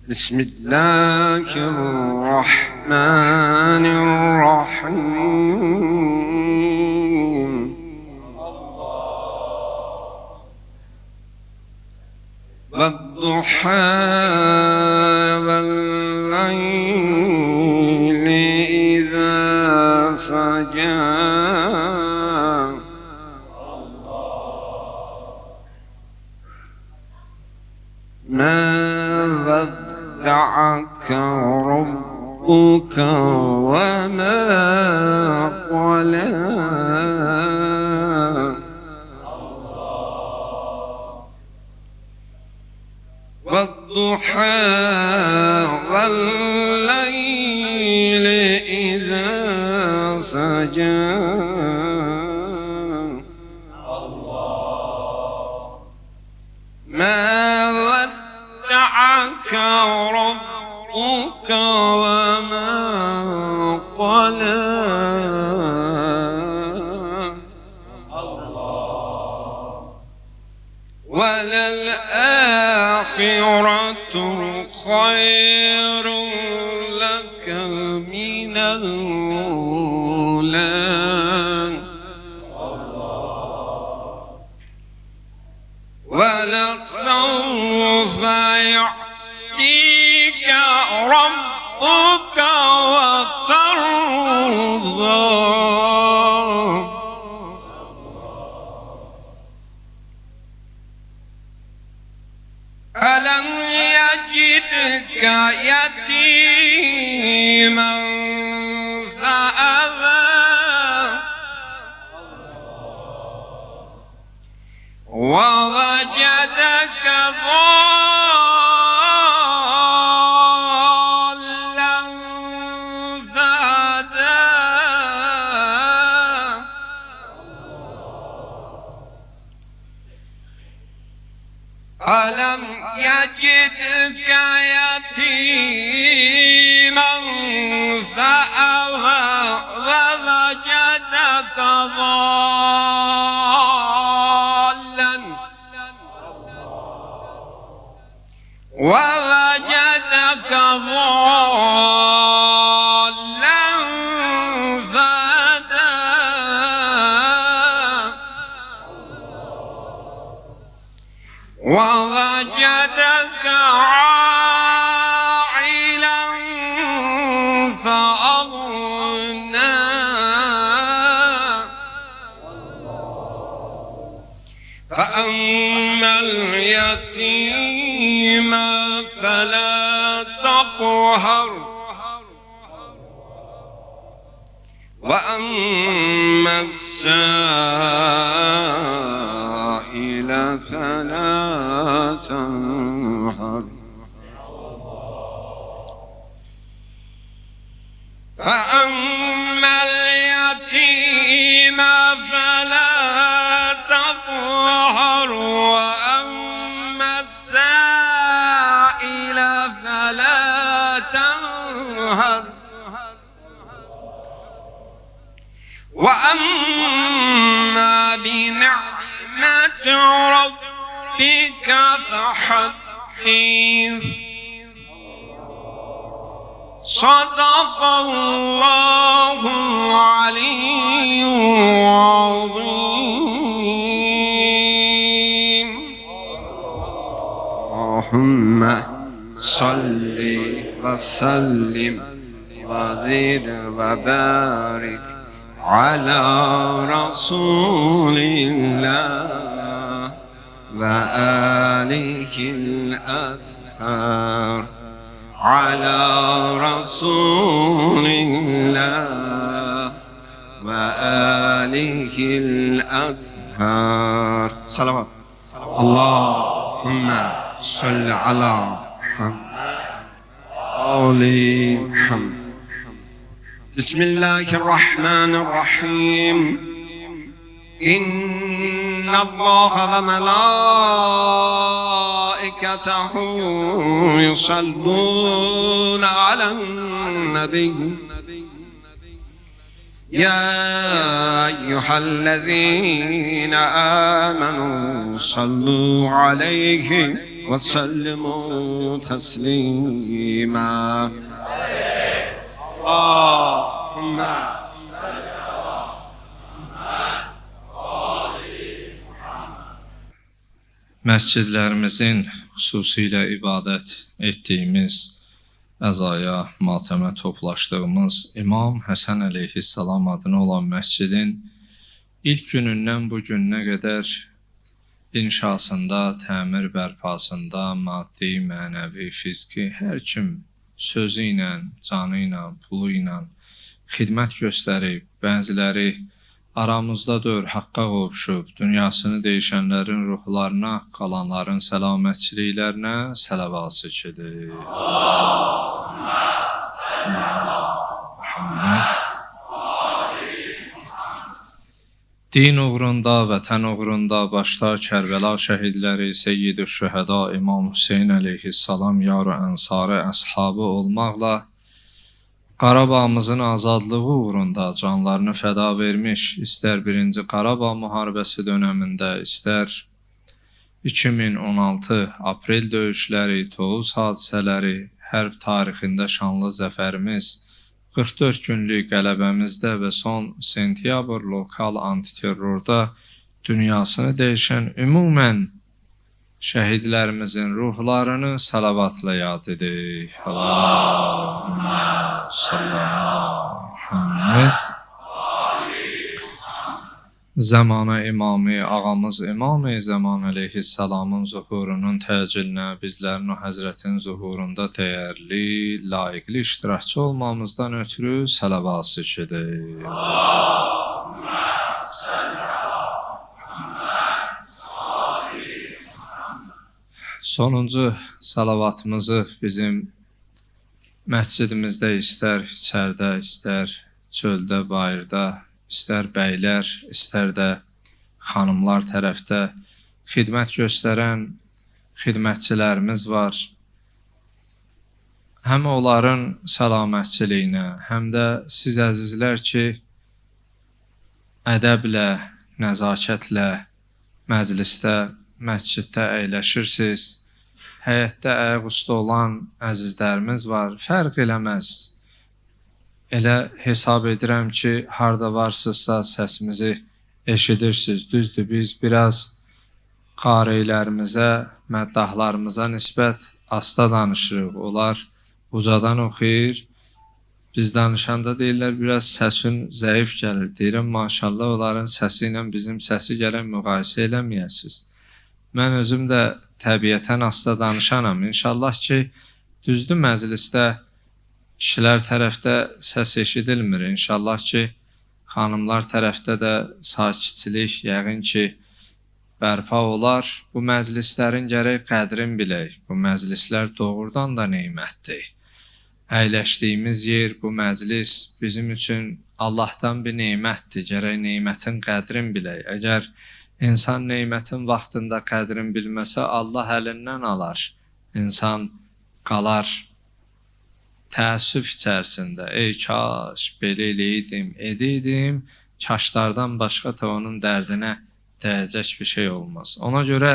بسم الله الرحمن الرحيم والضحى والليل إذا سجى ما ودعك ربك وما قلى والضحى والليل إذا سجى ما ودعك ربك وما قلى وللآخرة خير لك من الأولى ولسوف يعطيك ربك وترضى ألم يجدك يتيما فآوى ووجدك ضالا فهدى ألم يجدك يتيما فآوى ووجدك ضالا فهدى ووجدك عائلا فأغنى فأما اليتيم فلا تقهر وأما السائل فلا تنهر فأما اليتيم فلا تقهر وأما السائل فلا تنهر وأما بنعمة ربك فحدث صدق الله العلي العظيم. اللهم صل وسلم وزد وبارك على رسول الله وآله الأطهار على رسول الله وآله الأطهار صلوات. اللهم صل على محمد آل محمد. بسم الله الرحمن الرحيم. إن الله وملائكته يصلون على النبي يا أيها الذين آمنوا صلوا عليه وسلموا تسليما اللهم Məscidlərimizin xüsusilə ibadət etdiyimiz, əzaya, matəmə toplaşdığımız İmam Həsən əleyhissalam adına olan məscidin ilk günündən bu gününə qədər inşasında, təmir bərpasında, maddi, mənəvi, fiziki, hər kim sözü ilə, canı ilə, pulu ilə xidmət göstərib, bəziləri aramızda dör, haqqa qovuşub, dünyasını dəyişənlərin ruhlarına, qalanların səlamətçiliklərinə səlavat çekilir. Din uğrunda, vətən uğrunda başda Kərbəla şəhidləri, Seyyid-i Şühəda İmam Hüseyn əleyhissalam, yar-ı ənsarı, əshabı olmaqla Qarabağımızın azadlığı uğrunda canlarını fəda vermiş, istər 1-ci Qarabağ müharibəsi dönəmində, istər 2016 aprel döyüşləri, Tovuz hadisələri, hərb tarixində şanlı zəfərimiz, 44 günlük qələbəmizdə və son sentyabr lokal antiterrorda dünyasını dəyişən ümumən şəhidlərimizin ruhlarını salavatla yad edik. Allahümme sallallahu Muhammed. Zamana imamı, ağamız İmam-ı Zaman əleyhissalamın zuhurunun təcilinə, bizlərin o həzrətin zuhurunda dəyərli, layiqli iştirakçı olmamızdan ötürü salavat çekirik. Sonuncu salavatımızı bizim məscidimizdə istər içərdə, istər çöldə, bayırda, istər bəylər, istər də xanımlar tərəfdə xidmət göstərən xidmətçilərimiz var. Həm onların səlamətçiliyinə, həm də siz əzizlər ki, ədəblə, nəzakətlə məclisdə, məsciddə əyləşirsiniz. Həyətdə ayaqüstə olan əzizlərimiz var, fərq eləməz. Elə hesab edirəm ki, harda varsınızsa səsimizi eşidirsiniz. Düzdür, biz biraz qarilərimizə, məddahlarımıza nisbət asta danışırıq. Onlar ucadan oxuyur. Biz danışanda deyirlər, biraz səsin zəif gəlir. Deyirəm, maşallah, onların səsi ilə bizim səsi gələn müqayisə eləməyəsiniz. Mən özüm də təbiətən asta danışanam. İnşallah ki, düzdür məclisdə kişilər tərəfdə səs eşidilmir. İnşallah ki, xanımlar tərəfdə də sakitçilik yəqin ki, bərpa olar. Bu məclislərin gərək qədrin bilək. Bu məclislər doğrudan da neymətdir. Əyləşdiyimiz yer, bu məclis bizim üçün Allahdan bir neymətdir. Gərək neymətin qədrin bilək. Əgər İnsan neymətin vaxtında qədrin bilməsə, Allah əlindən alar. İnsan qalar təəssüf içərisində. Ey kaş, belə eləydim, edeydim, kaşlardan başqa da onun dərdinə dəyəcək bir şey olmaz. Ona görə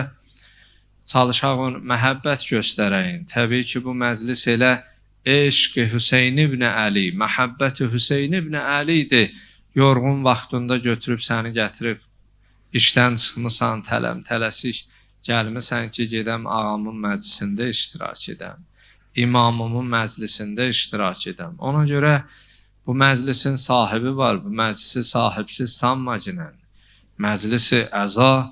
çalışağın, məhəbbət göstərəyin. Təbii ki, bu məclis elə eşq-i Hüseyn ibn Əli, məhəbbət-i Hüseyn ibn Əlidir. Yorğun vaxtında götürüb səni gətirib, İşdən çıxmısan, tələm-tələsik gəlmisən ki, gedəm ağamın məclisində iştirak edəm, imamımın məclisində iştirak edəm. Ona görə bu məclisin sahibi var, bu məclisi sahibsiz sanma ginən. Məclisi əza,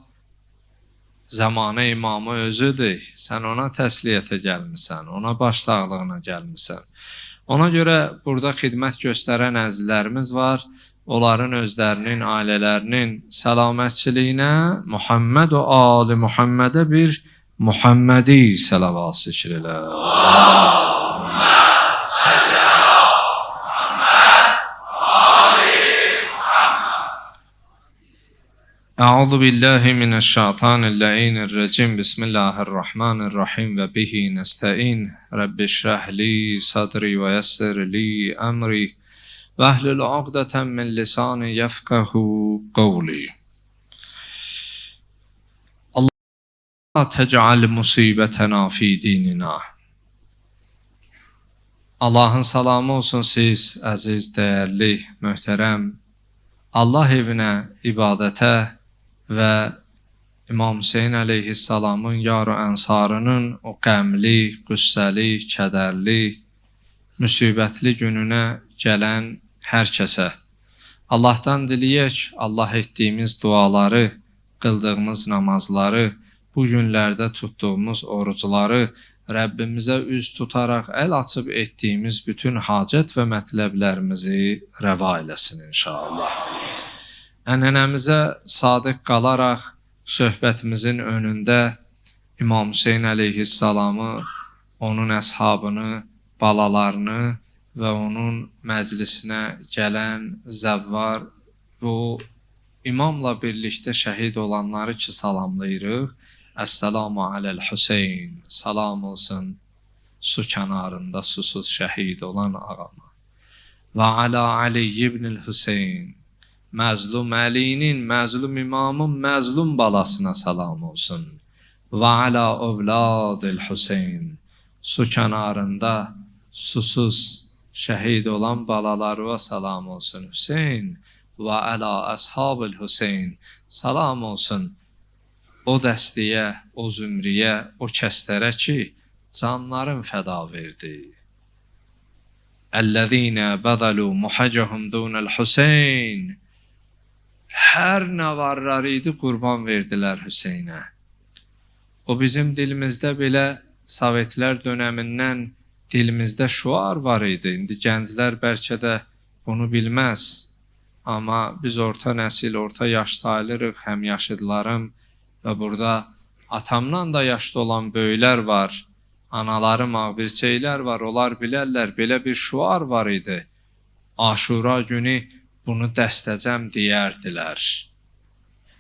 zamanı imamı özüdür. Sən ona təsliyyətə gəlmisən, ona başsağlığına gəlmisən. Ona görə burada xidmət göstərən əzizlərimiz var. Onların özlərinin, ailələrinin səlamətçiliyinə Muhammed və Ali Muhammedə bir Muhammedi səlavat zikr elə. Allahümme salli ala Muhammed Ali Muhammed. Əuzu billahi mineşşeytanirracim. Bismillahirrahmanirrahim və bihi nestəin. Rabbi şrah li sadri və yessir li əmri. وَاحْلُلْ عُقْدَةً مِنْ لِسَانِي يَفْقَهُوا قَوْلِي. La tec'al musibetena fi dinina. Allahın salamı olsun siz, əziz, dəyərli, möhtərəm Allah evinə, ibadətə və İmam Hüseyin əleyhissalamın yar-ı ənsarının o qəmli, qüssəli, kədərli, müsibətli gününə gələn hər kəsə Allahdan diləyək, Allah etdiyimiz duaları, qıldığımız namazları, bu günlərdə tutduğumuz orucları Rəbbimizə üz tutaraq əl açıb etdiyimiz bütün hacət və mətləblərimizi rəva eləsin inşallah. Ənənəmizə sadiq qalaraq söhbətimizin önündə İmam Hüseyin əleyhissalamı, onun əshabını, balalarını və onun məclisinə gələn zəvvar və imamla birlikdə şəhid olanları ki salamlayırıq. Əssalamu aləl Hüseyn, salam olsun su kənarında susuz şəhid olan ağama. Və alə Ali ibn Hüseyn, məzlum Əlinin, məzlum imamın, məzlum balasına salam olsun. Və alə ovladil Hüseyn, su kənarında susuz şəhid olan balalarına salam olsun Hüseyn. Və alə əshabil Hüseyn, salam olsun o dəstəyə, o zümriyə, o kəslərə ki, canların fəda verdi. Əl-ləzīnə bədalu muhəcəhum dunəl Hüseyn. Hər nə varlar idi, qurban verdilər Hüseynə. O bizim dilimizdə belə Sovetlər dönəmindən dilimizdə şuar var idi. İndi gənclər bəlkə də bunu bilməz. Amma biz orta nəsil, orta yaş sayılırıq, həm yaşıdlarım və burada atamdan da yaşlı olan böyüklər var, analarım ağbirçəklər var, onlar bilərlər, belə bir şuar var idi. Aşura günü bunu dəstəcəm deyərdilər.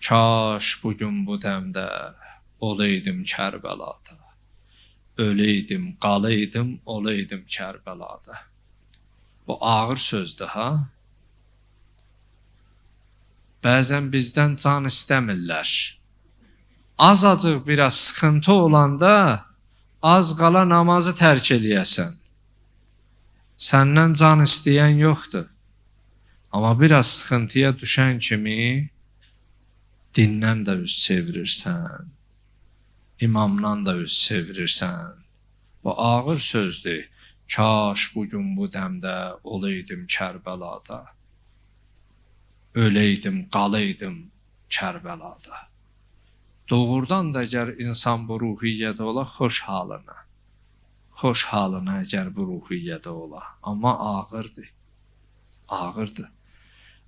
Kaş bugün bu dəmdə olaydım Kərbəlada, öləydim, qalaydım, olaydım Kərbəlada. Bu ağır sözdür, ha? Bəzən bizdən can istəmirlər. Azacıq biraz sıxıntı olanda az qala namazı tərk eləyəsən. Səndən can istəyən yoxdur. Amma biraz sıxıntıya düşən kimi dindən də üz çevirirsən. İmamdan da üz çevirirsən. Bu ağır sözdür. Kaş bugün bu dəmdə olaydım Kərbəlada. Öləydim, qalaydım Kərbəlada. Doğrudan da əgər insan bu ruhiyyədə ola, xoş halına əgər bu ruhiyyədə ola. Amma ağırdır, ağırdır.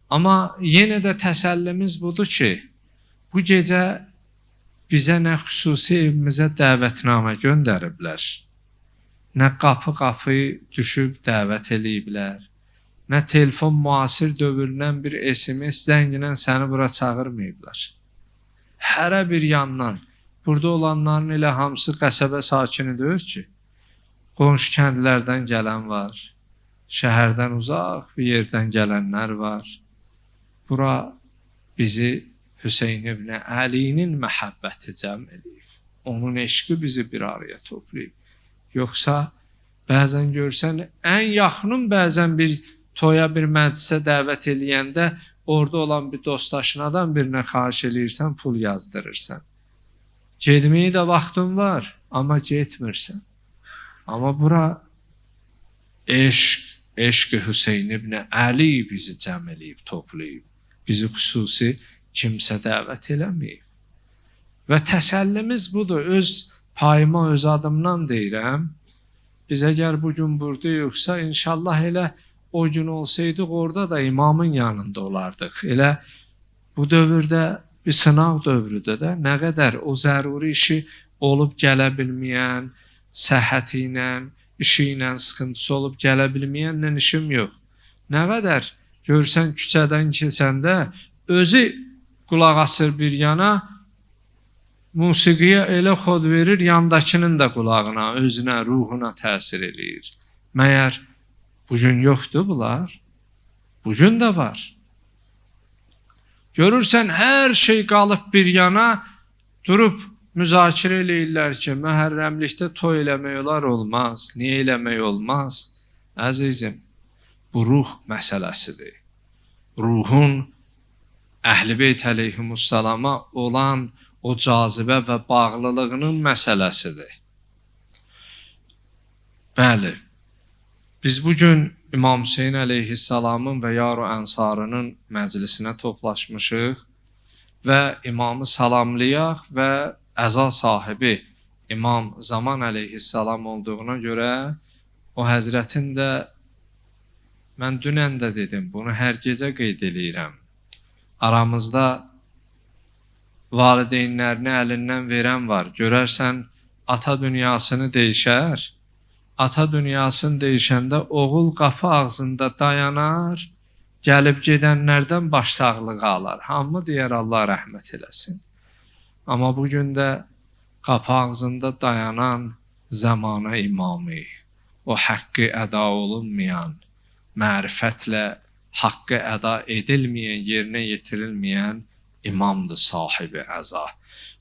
Amma yenə də təsəllimiz budur ki, bu gecə bizə nə xüsusi evimizə dəvətnamə göndəriblər, nə qapı-qapı düşüb dəvət eləyiblər, nə telefon müasir dövründən bir SMS zənginə səni bura çağırmayıblar. Hərə bir yandan, burada olanların elə hamısı qəsəbə sakini deyir ki, qonşu kəndlərdən gələn var, şəhərdən uzaq bir yerdən gələnlər var. Bura bizi Hüseyn ibn Əlinin məhəbbəti cəm edib, onun eşqi bizi bir araya toplayıb. Yoxsa bəzən görsən, ən yaxının bəzən bir toya, bir məclisə dəvət eləyəndə orada olan bir dostdaşınadan birinə xahiş eləyirsən, pul yazdırırsan. Getməyə də vaxtın var, amma getmirsən. Amma bura eşq Hüseyn ibn Əli bizi cəm eləyib, toplayıb. Bizi xüsusi kimsə dəvət eləməyib. Və təsəllimiz budur, öz payıma, öz adımdan deyirəm. Biz əgər bugün burada yoxsa, inşallah elə o gün olsaydıq, orada da imamın yanında olardıq. Elə bu dövrdə, bir sınaq dövrüdə də nə qədər o zəruri işi olub gələ bilməyən, səhhəti ilə, işi ilə, sıxıntısı olub gələ bilməyənlə işim yox. Nə qədər görsən küçədən keçəndə, özü qulaq asır bir yana, musiqiyə elə xod verir, yandakının da qulağına, özünə, ruhuna təsir eləyir. Məyər bugün yoxdur bunlar? Bugün də var. Görürsən hər şey qalıb bir yana, durub müzakirə eləyirlər ki, məhərrəmlikdə toy eləmək olar, olmaz. Niyə eləmək olmaz? Əzizim, bu ruh məsələsidir. Ruhun Əhl-i Beyt əleyhimussalama olan o cazibə və bağlılığının məsələsidir. Bəli, biz bugün İmam Hüseyin əleyhissalamın və Yar-ı Ənsarının məclisinə toplaşmışıq və imamı salamlayaq və əza sahibi İmam Zaman əleyhissalam olduğuna görə o həzrətin də, mən dünən də dedim, bunu hər gecə qeyd edirəm. Aramızda valideynlərini əlindən verən var. Görərsən, ata dünyasını deyişər. Ata dünyasını deyişəndə oğul qapı ağzında dayanar, gəlib gedənlərdən başsağlığı alar. Hamı deyər Allah rəhmət eləsin. Amma bugün də qapı ağzında dayanan zamana imamı, o haqqı əda olunmayan, mərifətlə haqqı əda edilməyən, yerinə yetirilməyən imamdır sahibi əza.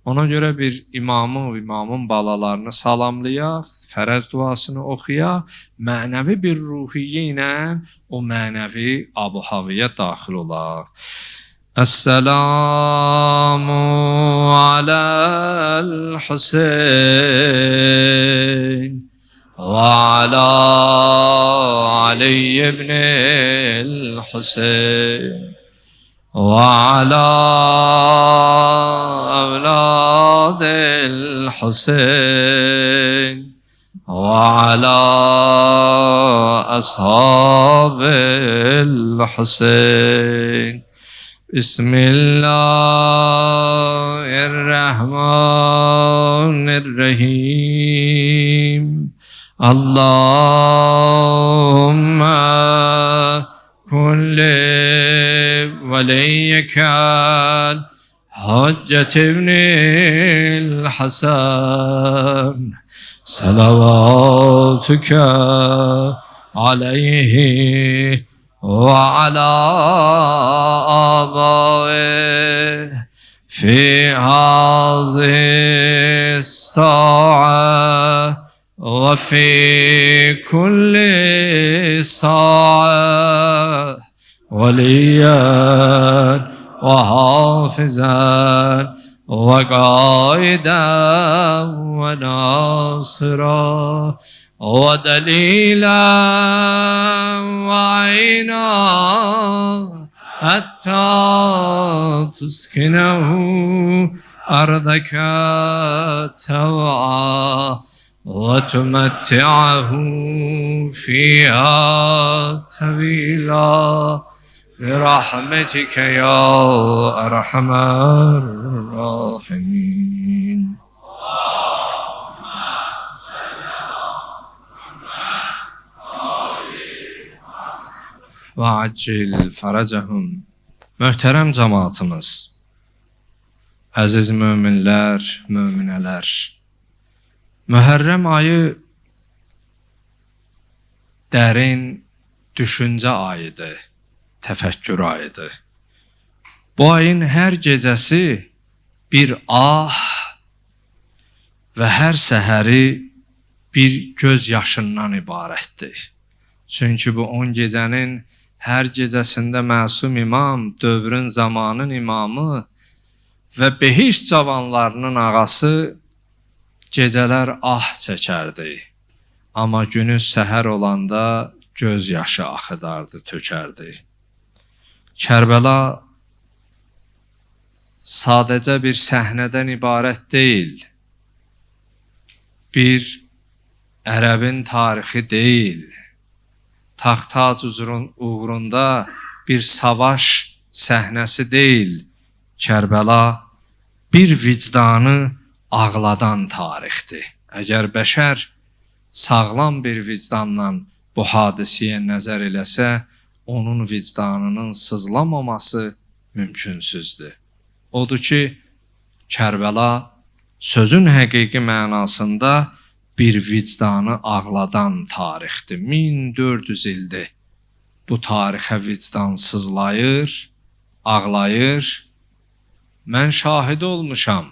Ona görə bir imamın balalarını salamlayaq, fərəz duasını oxuyaq, mənəvi bir ruhiyyə ilə o mənəvi abu-havaya daxil olaq. Əssəlamu aləl Hüseyn və alə Ali ibn Hüseyn وعلى أولاد الحسين وعلى أصحاب الحسين بسم الله الرحمن الرحيم اللهم كن وليك الحجة ابن الحسن صلواتك عليه وعلى آبائه في هذه الساعة وفي كل ساعة وليا وحافظا وقائدا وناصرا ودليلا وعينا حتى تسكنه أرضك توعا وتمتعه فيها طويلا برحمتك يا أرحم الراحمين. وعجل فرجهم. Möhtərəm cəmaatımız, əziz möminlər, möminələr, Mühərrəm ayı dərin düşüncə ayıdır, təfəkkür ayıdır. Bu ayın hər gecəsi bir ah və hər səhəri bir göz yaşından ibarətdir. Çünki bu 10 gecənin hər gecəsində məsum imam, dövrün zamanın imamı və behişt cavanlarının ağası gecələr ah çəkərdi. Amma günü səhər olanda göz yaşı axıdardı, tökərdi. Kərbəla sadəcə bir səhnədən ibarət deyil. Bir ərəbin tarixi deyil. Taxt-tac uğrunda bir savaş səhnəsi deyil. Kərbəla bir vicdanı ağladan tarixdir. Əgər bəşər sağlam bir vicdanla bu hadisəyə nəzər eləsə, onun vicdanının sızlamaması mümkünsüzdür. Odur ki, Kərbəla sözün həqiqi mənasında bir vicdanı ağladan tarixdir. 1400 ildir bu tarixə vicdan sızlayır, ağlayır. Mən şahid olmuşam.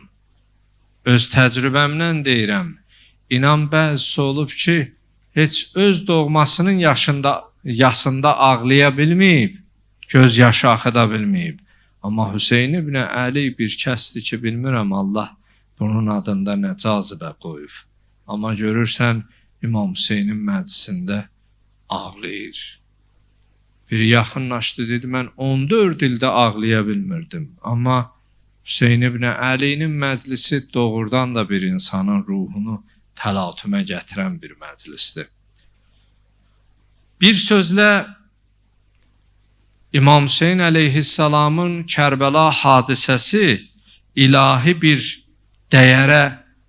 öz təcrübəmlə deyirəm. İnan bəzisi olub ki, heç öz doğmasının yasında ağlaya bilməyib, göz yaşı axıda bilməyib. Amma Hüseyn ibn Əli bir kəsdir ki, bilmirəm Allah bunun adında nə cazibə qoyub. Amma görürsən, İmam Hüseynin məclisində ağlayır. Biri yaxınlaşdı, dedi, mən 14 ildə ağlaya bilmirdim. Amma Hüseyn ibn Əlinin məclisi doğrudan da bir insanın ruhunu təlatümə gətirən bir məclisdir. Bir sözlə, İmam Hüseyn əleyhissalamın Kərbəla hadisəsi ilahi bir dəyərə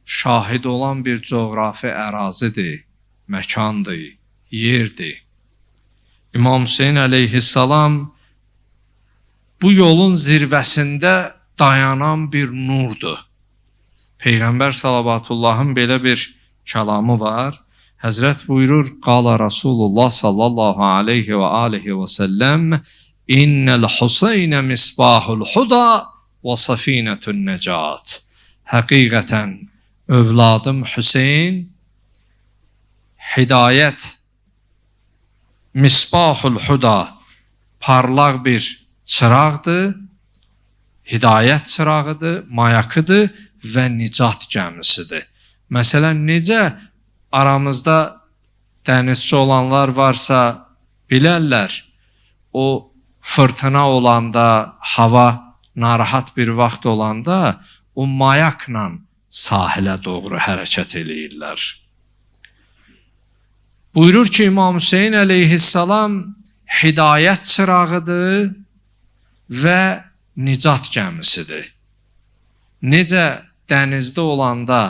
şahid olan bir coğrafi ərazidir, məkandır, yerdir. İmam Hüseyn əleyhissalam bu yolun zirvəsində dayanan bir nurdur. Peyğəmbər sallavatullahın belə bir kəlamı var. Həzrət buyurur, qala Rasulullah sallallahu aleyhi və aleyhi və səlləm, İnnəl Hüseynə misbahul huda və safinətün nəcat. Həqiqətən, övladım Hüseyn, hidayət, misbahul huda, parlaq bir çıraqdır, hidayət çırağıdır, mayakıdır və nicat gəmisidir. Məsələn, necə aramızda dənizçi olanlar varsa bilərlər, o fırtına olanda, hava narahat bir vaxt olanda o mayakla sahilə doğru hərəkət eləyirlər. Buyurur ki, İmam Hüseyn əleyhissalam hidayət çırağıdır və nicat gəmisidir. Necə dənizdə olanda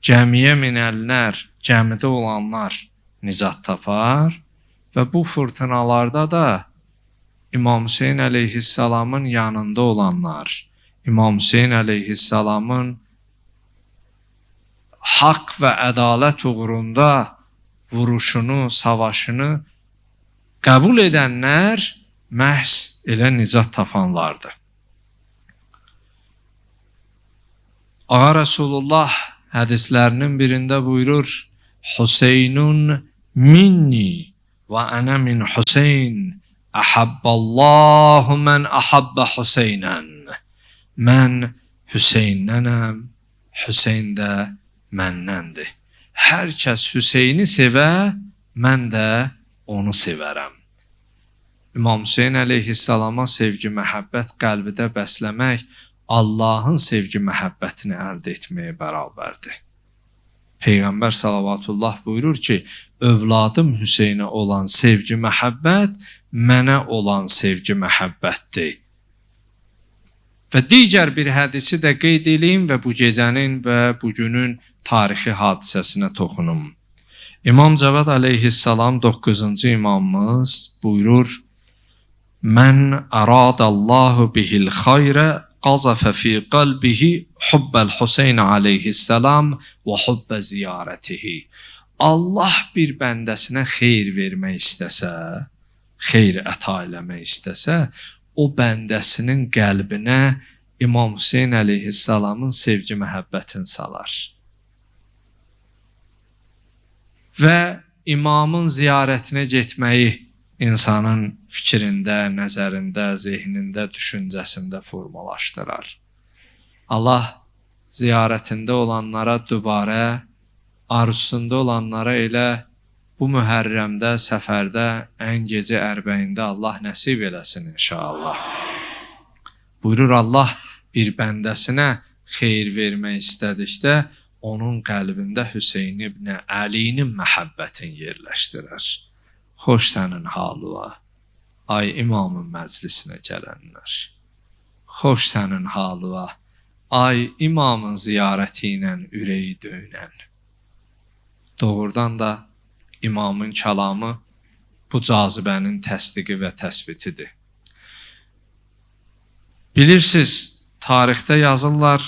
gəmiyə minənlər, gəmidə olanlar nicat tapar və bu fırtınalarda da İmam Hüseyn əleyhissalamın yanında olanlar, İmam Hüseyn əleyhissalamın haqq və ədalət uğrunda vuruşunu, savaşını qəbul edənlər məhz elə nicat tapanlardır. Ağa Rasulullah hədislərinin birində buyurur, Hüseynun minni və ənə min Hüseyn, əhəbballahu mən əhəbbə Hüseynən. Mən Hüseynnənəm, Hüseyn də məndəndir. Hər kəs Hüseyni sevə, mən də onu sevərəm. İmam Hüseyn əleyhissalama sevgi, məhəbbət qəlbidə bəsləmək, Allahın sevgi, məhəbbətini əldə etməyə bərabərdir. Peyğəmbər salavatullah buyurur ki, övladım Hüseynə olan sevgi, məhəbbət, mənə olan sevgi, məhəbbətdir. Və digər bir hədisi də qeyd edeyim və bu gecənin və bugünün tarixi hadisəsinə toxunum. İmam Cavad əleyhissalam 9-cu imamımız buyurur, Mən əradəllahu bihil xayrə qazafə fi qalbihi hubbəl Hüseyn əleyhissalam və hubbə ziyarətihi. Allah bir bəndəsinə xeyr vermək istəsə, xeyr əta eləmək istəsə, o bəndəsinin qəlbinə İmam Hüseyn əleyhissalamın sevgi, məhəbbətini salar. Və imamın ziyarətinə getməyi insanın fikrində, nəzərində, zehnində, düşüncəsində formalaşdırar. Allah ziyarətində olanlara dübarə, arzusunda olanlara elə bu mühərrəmdə, səfərdə, ən gecə ərbəyində Allah nəsib eləsin inşallah. Buyurur Allah bir bəndəsinə xeyir vermək istədikdə, onun qəlbində Hüseyn ibn Əlinin məhəbbətini yerləşdirər. Xoş sənin halıva, ay imamın məclisinə gələnlər. Xoş sənin halıva, ay imamın ziyarəti ilə ürəyi döyünən. Doğrudan da İmamın kəlamı bu cazibənin təsdiqi və təsbitidir. Bilirsiniz, tarixdə yazırlar,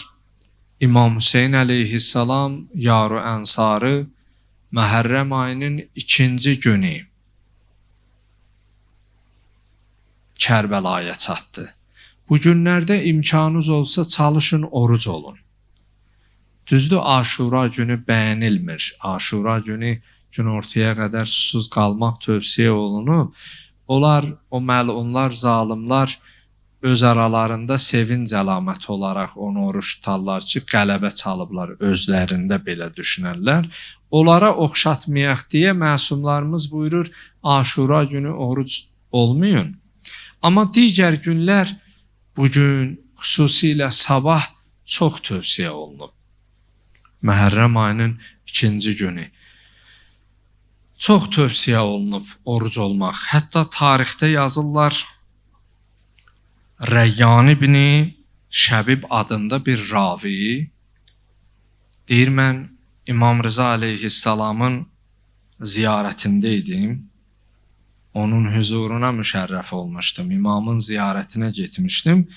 İmam Hüseyn əleyhissalam yaru ənsarı Məhərrəm ayının 2-ci günü Kərbəlaya çatdı. Bu günlərdə imkanınız olsa çalışın, oruc olun. Düzdür, Aşura günü bəyənilmir. Aşura günü günortaya qədər susuz qalmaq tövsiyə olunub. Onlar, o məlunlar, zalimlar öz aralarında sevinc əlaməti olaraq onu oruç tutarlar ki, qələbə çalıblar, özlərində belə düşünərlər. Onlara oxşatmayaq deyə məsumlarımız buyurur, Aşura günü oruc olmayın. Amma digər günlər bugün, xüsusilə sabah çox tövsiyə olunub. Məhərrəm ayının 2-ci günü çox tövsiyə olunub oruc olmaq. Hətta tarixdə yazırlar, Rəyyan ibn Şəbib adında bir ravi deyir, mən İmam Rıza aleyhissalamın ziyarətində idim. Onun huzuruna müşərrəf olmuşdum. İmamın ziyarətinə getmişdim.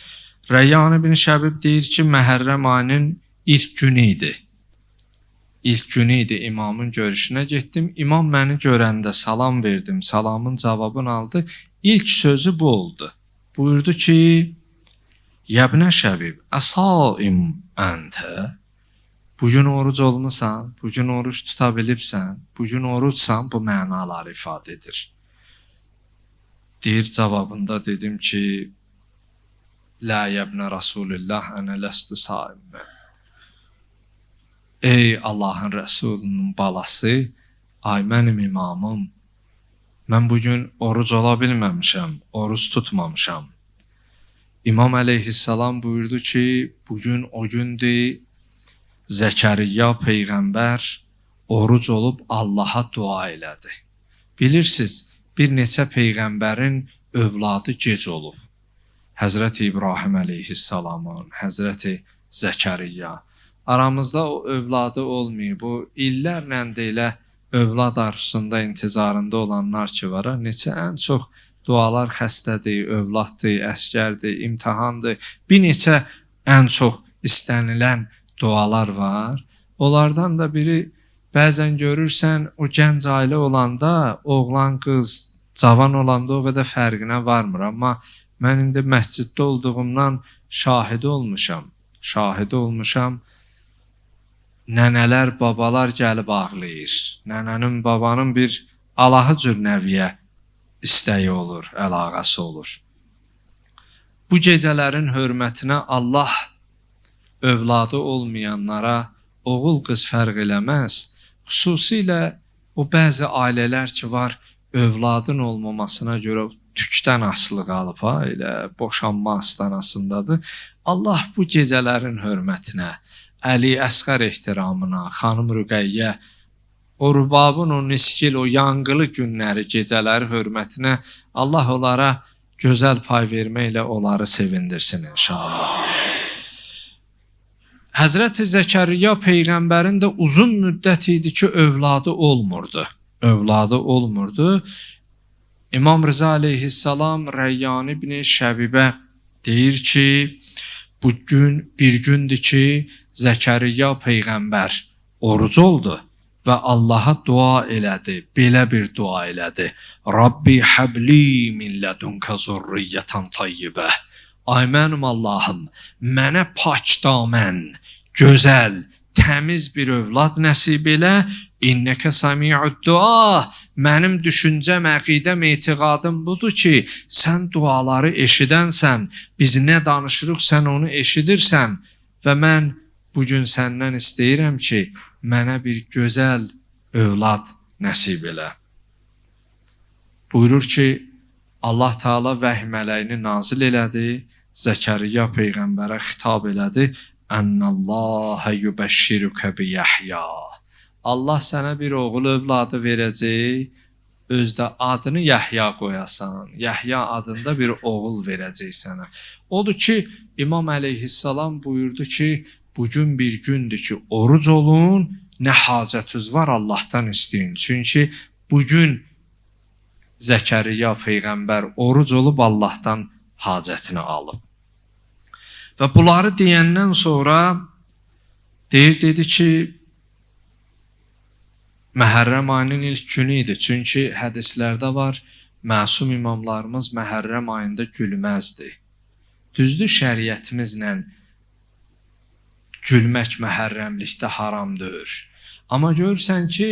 Rəyyan ibn Şəbib deyir ki, Məhərrəm ayının ilk günü idi. İlk günü idi, imamın görüşünə getdim. İmam məni görəndə salam verdim. Salamın cavabını aldı. İlk sözü bu oldu. Buyurdu ki, Yəbnə Şəbib, əsaim əntə. Bugün oruc olmusan, bugün oruç tuta bilibsən, bugün oruçsan, bu mənaları ifadə edir. Deyir cavabında dedim ki, La yəbnə Rasulullah, ənə ləstu saimə. Ey Allahın Rəsulunun balası, ay mənim imamım, mən bugün oruc ola bilməmişəm, oruc tutmamışam. İmam əleyhissalam buyurdu ki, bugün o gündür, Zəkəriyya Peyğəmbər oruc olub Allaha dua elədi. Bilirsiniz, bir neçə Peyğəmbərin övladı gec olub. Həzrəti İbrahim əleyhissalamın, Həzrəti Zəkəriyya. Aramızda o övladı olmayıb. Bu illərlə də elə övlad arzusunda, intizarında olanlar ki var. Neçə ən çox dualar xəstədir, övladdır, əskərdir, imtihandır. Bir neçə ən çox istənilən dualar var. Onlardan da biri bəzən görürsən o gənc ailə olanda, oğlan, qız, cavan olanda o qədər fərqinə varmır. Amma mən indi məsciddə olduğumdan şahidi olmuşam. Nənələr, babalar gəlib ağlayır. Nənənin, babanın bir Allahı cür nəviyə istəyi olur, əlaqəsi olur. Bu gecələrin hörmətinə Allah övladı olmayanlara oğul qız fərq eləməz. Xüsusilə o bəzi ailələr ki var, övladın olmamasına görə tükdən asılı qalıb, elə boşanma astanasındadır. Allah bu gecələrin hörmətinə, Əli Əsqər ehtiramına, xanım Rüqəyyə, o rübabın o niskil, o yanğılı günləri, gecələri hörmətinə Allah onlara gözəl pay verməklə onları sevindirsin inşallah. Həzrəti Zəkəriyya Peyğəmbərin də uzun müddət idi ki, övladı olmurdu. İmam Rıza aleyhissalam Rəyyan ibn Şəbibə deyir ki, bugün bir gündür ki, Zəkəriyya Peyğəmbər oruc oldu və Allaha dua elədi, belə bir dua elədi. Rabbi həbli min lədunkə zurriyyətən tayyibə. Ay mənim Allahım, mənə pak damən, gözəl, təmiz bir övlad nəsib elə. İnnəkə sami'ud dua. Mənim düşüncəm, əqidəm, etiqadım budur ki, sən duaları eşidənsən, biz nə danışırıq, sən onu eşidirsən və mən bugün səndən istəyirəm ki, mənə bir gözəl övlad nəsib elə. Buyurur ki, Allah Teala vəhy mələyini nazil elədi, Zəkəriyya Peyğəmbərə xitab elədi. Ənəlləhə yübəşşirükə bi Yəhya. Allah sənə bir oğul övladı verəcək, özdə adını Yəhya qoyasan, Yəhya adında bir oğul verəcək sənə. Odur ki, İmam əleyhissalam buyurdu ki, bugün bir gündür ki, oruc olun, nə hacətiniz var Allahdan istəyin. Çünki bugün Zəkəriyya Peyğəmbər oruc olub Allahdan hacətini alıb. Və bunları deyəndən sonra dedi ki, Məhərrəm ayının ilk günü idi. Çünki hədislərdə var, məsum imamlarımız Məhərrəm ayında gülməzdi. Düzdür, şəriətimizlə gülmək məhərrəmlikdə haramdır. Amma görürsən ki,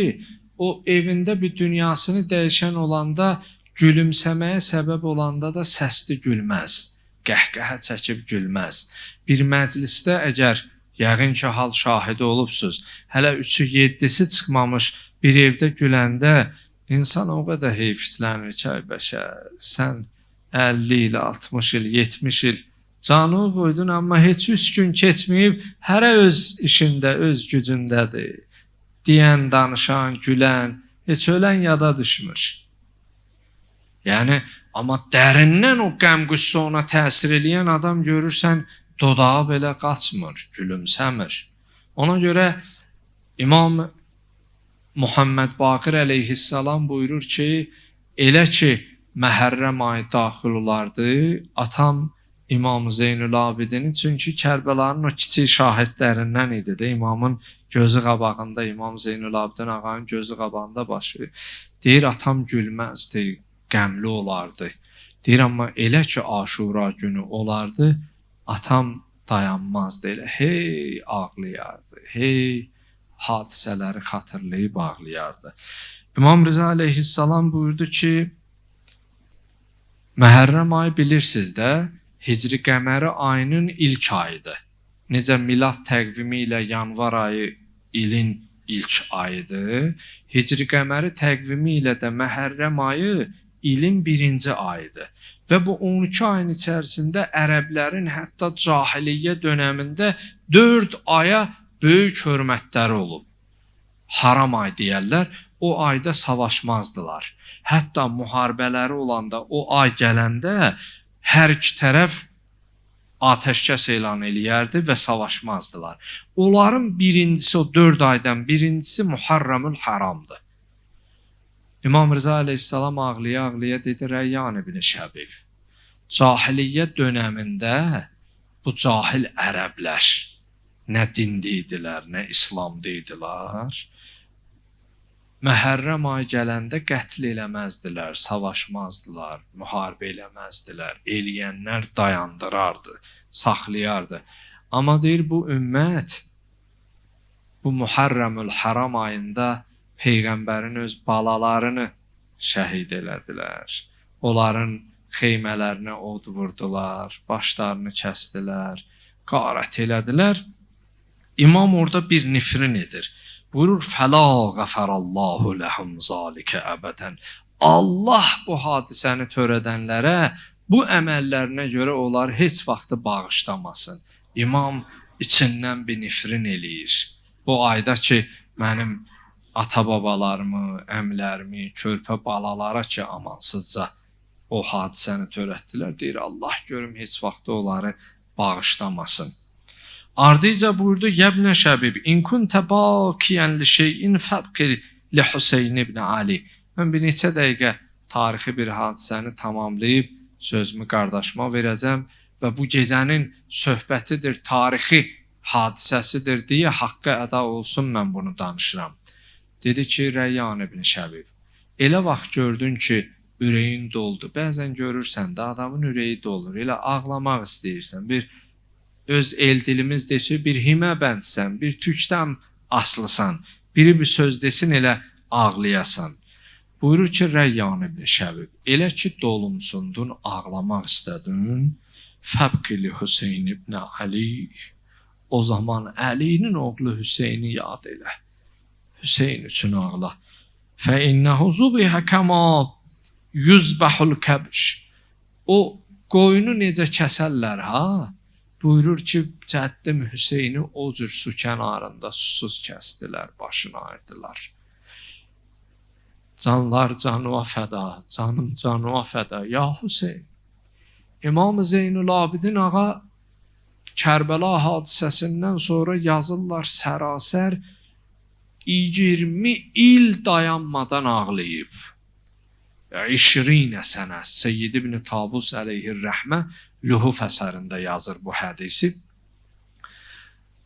o evində bir dünyasını dəyişən olanda, gülümsəməyə səbəb olanda da səsli gülməz, qəhqəhə çəkib gülməz. Bir məclisdə əgər, yəqin ki, hal şahidi olubsuz, hələ 3-ü 7-si çıxmamış bir evdə güləndə, insan o qədər heyfslənir ki, ay bəşər, sən 50 il, 60 il, 70 il canını qoydun, amma heç 3 gün keçməyib, hərə öz işində, öz gücündədir. Deyən, danışan, gülən, heç ölən yada düşmür. Yəni, amma dərindən o qəm-qüssə ona təsir eləyən adam görürsən, dodağı belə qaçmır, gülümsəmir. Ona görə İmam Muhammed Baqir əleyhissalam buyurur ki, elə ki, Məhərrəm ayı daxil olardı, atam İmam Zeynul Abidini, çünki Kərbəlanın o kiçik şahidlərindən idi də, imamın gözü qabağında, İmam Zeynul Abidin ağanın gözü qabağında baş verir. Deyir, atam gülməzdi, qəmli olardı. Deyir, amma elə ki, Aşura günü olardı, atam dayanmazdı, elə hey ağlayardı, hey hadisələri xatırlayıb ağlayardı. İmam Rıza əleyhissalam buyurdu ki, Məhərrəm ayı bilirsiniz də, Hicri qəməri ayının ilk ayıdır. Necə milad təqvimi ilə yanvar ayı ilin ilk ayıdır, Hicri qəməri təqvimi ilə də Məhərrəm ayı ilin birinci ayıdır. Və bu 12 ayın içərisində ərəblərin hətta cahiliyyə dönəmində 4 aya böyük hörmətləri olub. Haram ay deyərlər, o ayda savaşmazdılar. Hətta müharibələri olanda, o ay gələndə hər iki tərəf atəşkəs elan eləyərdi və savaşmazdılar. Onların birincisi, o 4 aydan birincisi Muharramül Haramdır. İmam Rıza əleyhissalam ağlaya-ağlaya dedi, Rəyyan ibn Şəbib, cahiliyyə dönəmində bu cahil ərəblər nə dində idilər, nə İslamda idilər. Məhərrəm ayı gələndə qətl eləməzdilər, savaşmazdılar, müharibə eləməzdilər, eləyənlər dayandırardı, saxlayardı. Amma deyir, bu ümmət, bu Muharramül Haram ayında Peyğəmbərin öz balalarını şəhid elədilər. Onların xeymələrinə od vurdular, başlarını kəsdilər, qarət elədilər. İmam orada bir nifrin edir. Buyurur, fəla qəfərallahu ləhum zalikə əbədən. Allah bu hadisəni törədənlərə, bu əməllərinə görə onlar heç vaxtı bağışlamasın. İmam içindən bir nifrin eləyir. Bu ayda ki, mənim ata-babalarımı, əmlərimi, körpə balalara ki, amansızca o hadisəni törətdilər, deyir, Allah görüm heç vaxtı onları bağışlamasın. Ardıca buyurdu, Yəbnə Şəbib, in kuntə bakiyən li şeyin fəbqi li Hüseyin ibn Ali. Mən bir neçə dəqiqə tarixi bir hadisəni tamamlayıb sözümü qardaşıma verəcəm və bu gecənin söhbətidir, tarixi hadisəsidir deyə haqqa əda olsun, mən bunu danışıram. Dedi ki, Rəyyan ibn Şəbib, elə vaxt gördün ki, ürəyin doldu. Bəzən görürsən də adamın ürəyi dolur, elə ağlamaq istəyirsən, bir öz el dilimiz desə, bir himə bəndsən, bir tükdən aslısan, biri bir söz desin, elə ağlayasan. Buyurur ki, Rəyyan ibn Şəbib, elə ki dolumsundun, ağlamaq istədin, fəbqili Hüseyin ibn Ali, o zaman Əlinin oğlu Hüseyni yad elə. Hüseyin üçün ağla. Fəinnəhu zubihə kəma yüzbəhul kəbş. O qoyunu necə kəsərlər, ha? Buyurur ki, cəddim Hüseyni o cür su kənarında susuz kəsdilər, başını ayırdılar. Canlar canıva fəda, canım canıva fəda. Ya Hüseyin, İmam Zeynul Abidin ağa Kərbəla hadisəsindən sonra yazırlar sərasər 20 il dayanmadan ağlayıb. 20 sənə Seyyid ibn Tabus əleyhir-rəhmə Luhuf əsərində yazır bu hədisi.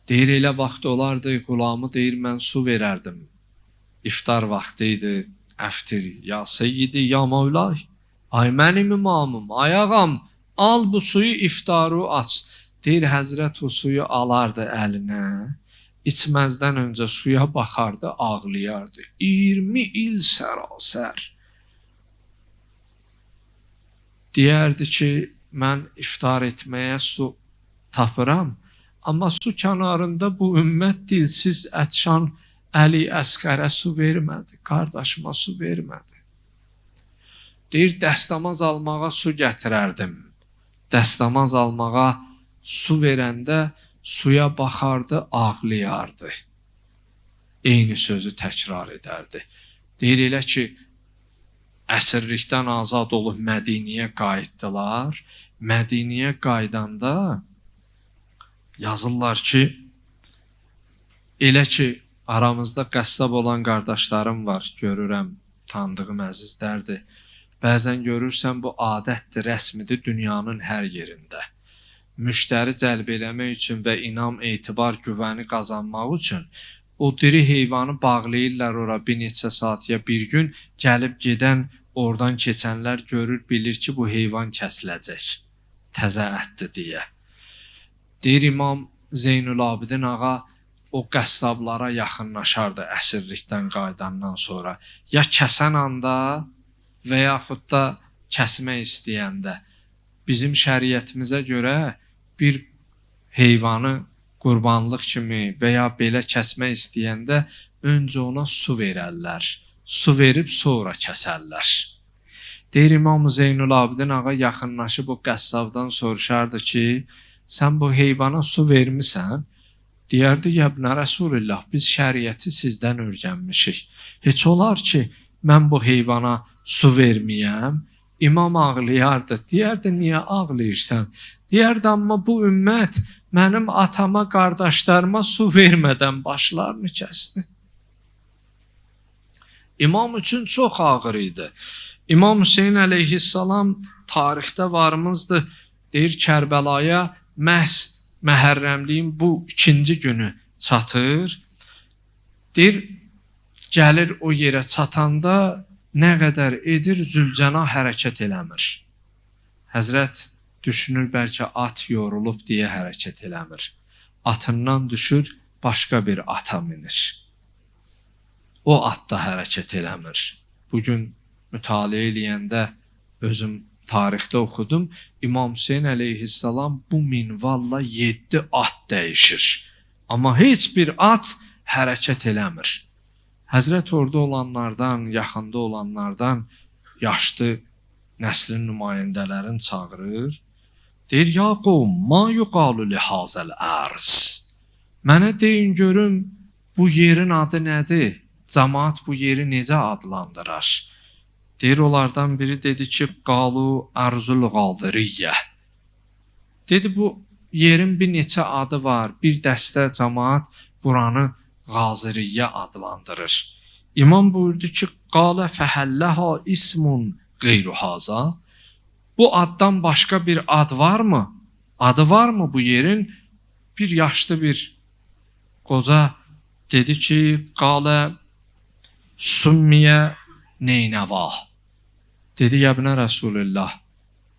Deyir, elə vaxt olardı, qulamı deyir, mən su verərdim. İftar vaxtı idi, əftir, ya Seyyidi, ya Mevlay, ay mənim imamım, ay ağam, al bu suyu iftarı aç. Deyir Həzrət o suyu alardı əlinə, içməzdən öncə suya baxardı, ağlayardı. 20 il sərasər. Deyərdi ki, mən iftar etməyə su tapıram, amma su kənarında bu ümmət dilsiz ətşan Əli Əsqərə su vermədi, qardaşıma su vermədi. Deyir, dəstəmaz almağa su gətirərdim. Dəstəmaz almağa su verəndə suya baxardı, ağlayardı. Eyni sözü təkrar edərdi. Deyir, elə ki, əsirlikdən azad olub Mədiniyə qayıtdılar. Mədiniyə qaydanda yazırlar ki, elə ki, aramızda qəssab olan qardaşlarım var, görürəm, tanıdığım əzizlərdir. Bəzən görürsən, bu adətdir, rəsmidir dünyanın hər yerində. Müştəri cəlb eləmək üçün və inam, etibar, güvəni qazanmaq üçün o diri heyvanı bağlayırlar ora bir neçə saat ya bir gün, gəlib gedən, oradan keçənlər görür, bilir ki, bu heyvan kəsiləcək, təzə ətdir deyə. Deyir İmam Zeynulabidin ağa o qəssablara yaxınlaşardı əsirlikdən qayıdandan sonra. Ya kəsən anda və yaxud da kəsmək istəyəndə. Bizim şəriətimizə görə bir heyvanı qurbanlıq kimi və ya belə kəsmək istəyəndə öncə ona su verərlər. Su verib sonra kəsərlər. Deyir İmam Zeynulabidin ağa yaxınlaşıb o qəssabdan soruşardı ki, sən bu heyvana su vermisən? Deyərdi, yəbnə Rəsulillah, biz şəriəti sizdən öyrənmişik. Heç olar ki, mən bu heyvana su verməyəm? İmam ağlayardı. Deyərdi, niyə ağlayırsan? Deyərdi, amma bu ümmət mənim atama, qardaşlarıma su vermədən başlarını kəsdi. İmam üçün çox ağır idi. İmam Hüseyin əleyhissalam tarixdə varımızdır. Deyir, Kərbəlaya məhz Məhərrəmliyin bu ikinci günü çatır. Deyir, gəlir o yerə çatanda nə qədər edir, Zülcəna hərəkət eləmir. Həzrət düşünür, bəlkə at yorulub deyə hərəkət eləmir. Atından düşür, başqa bir ata minir. O at da hərəkət eləmir. Bugün mütaliə eləyəndə özüm tarixdə oxudum. İmam Hüseyin əleyhissalam bu minvalla 7 at dəyişir. Amma heç bir at hərəkət eləmir. Həzrət orada olanlardan, yaxında olanlardan yaşlı nəslin nümayəndələrini çağırır. Deyir, ya qovm, ma yuqalu li hazəl ərz. Mənə deyin görüm, bu yerin adı nədir? Cəmaat bu yeri necə adlandırar? Deyir, onlardan biri dedi ki, qalu ərzul qaldiriyyə. Dedi, bu yerin bir neçə adı var. Bir dəstə cəmaat buranı Qaziriyyə adlandırır. İmam buyurdu ki, qalə fəhəlləha ismun qeyru haza. Bu addan başqa bir ad varmı? Adı varmı bu yerin? Bir yaşlı bir qoca dedi ki, qalə summiyə Neynəva. Dedi, yəbnə Rəsulillah,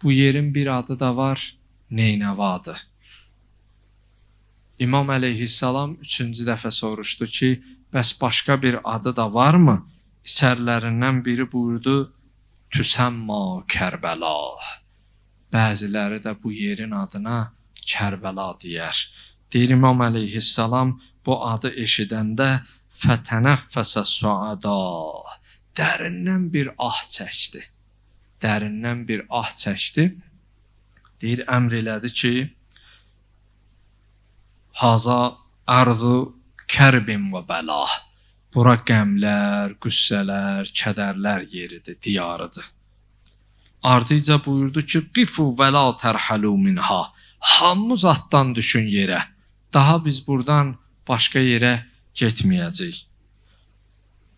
bu yerin bir adı da var, Neynəvadır. İmam əleyhissalam 3-cü dəfə soruşdu ki, bəs başqa bir adı da varmı? İçərilərindən biri buyurdu, Tüsəmma Kərbəla. Bəziləri də bu yerin adına Kərbəla deyər. Deyir İmam əleyhissalam bu adı eşidəndə fətənəffəsə suada. Dərindən bir ah çəkdi. Dərindən bir ah çəkdi. Deyir, əmr elədi ki, haza ərdu kərbin və bəla. Bura qəmlər, qüssələr, kədərlər yeridir, diyarıdır. Ardıca buyurdu ki, qifu və la tərhəlu minha. Hamımız atdan düşün yerə. Daha biz buradan başqa yerə getməyəcəyik.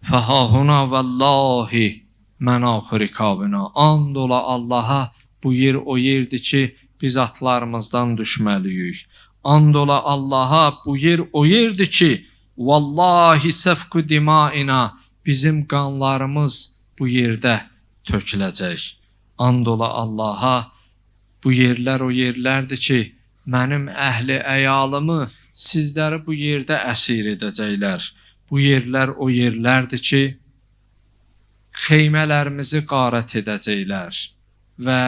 Fəhahuna vəllahi mən axır kabina. And ola Allaha, bu yer o yerdir ki, biz atlarımızdan düşməliyik. And ola Allaha, bu yer o yerdir ki, vallahi səfqü dimaina, bizim qanlarımız bu yerdə töküləcək. And ola Allaha, bu yerlər o yerlərdir ki, mənim əhli əyalımı sizləri bu yerdə əsir edəcəklər. Bu yerlər o yerlərdir ki, xeymələrimizi qarət edəcəklər və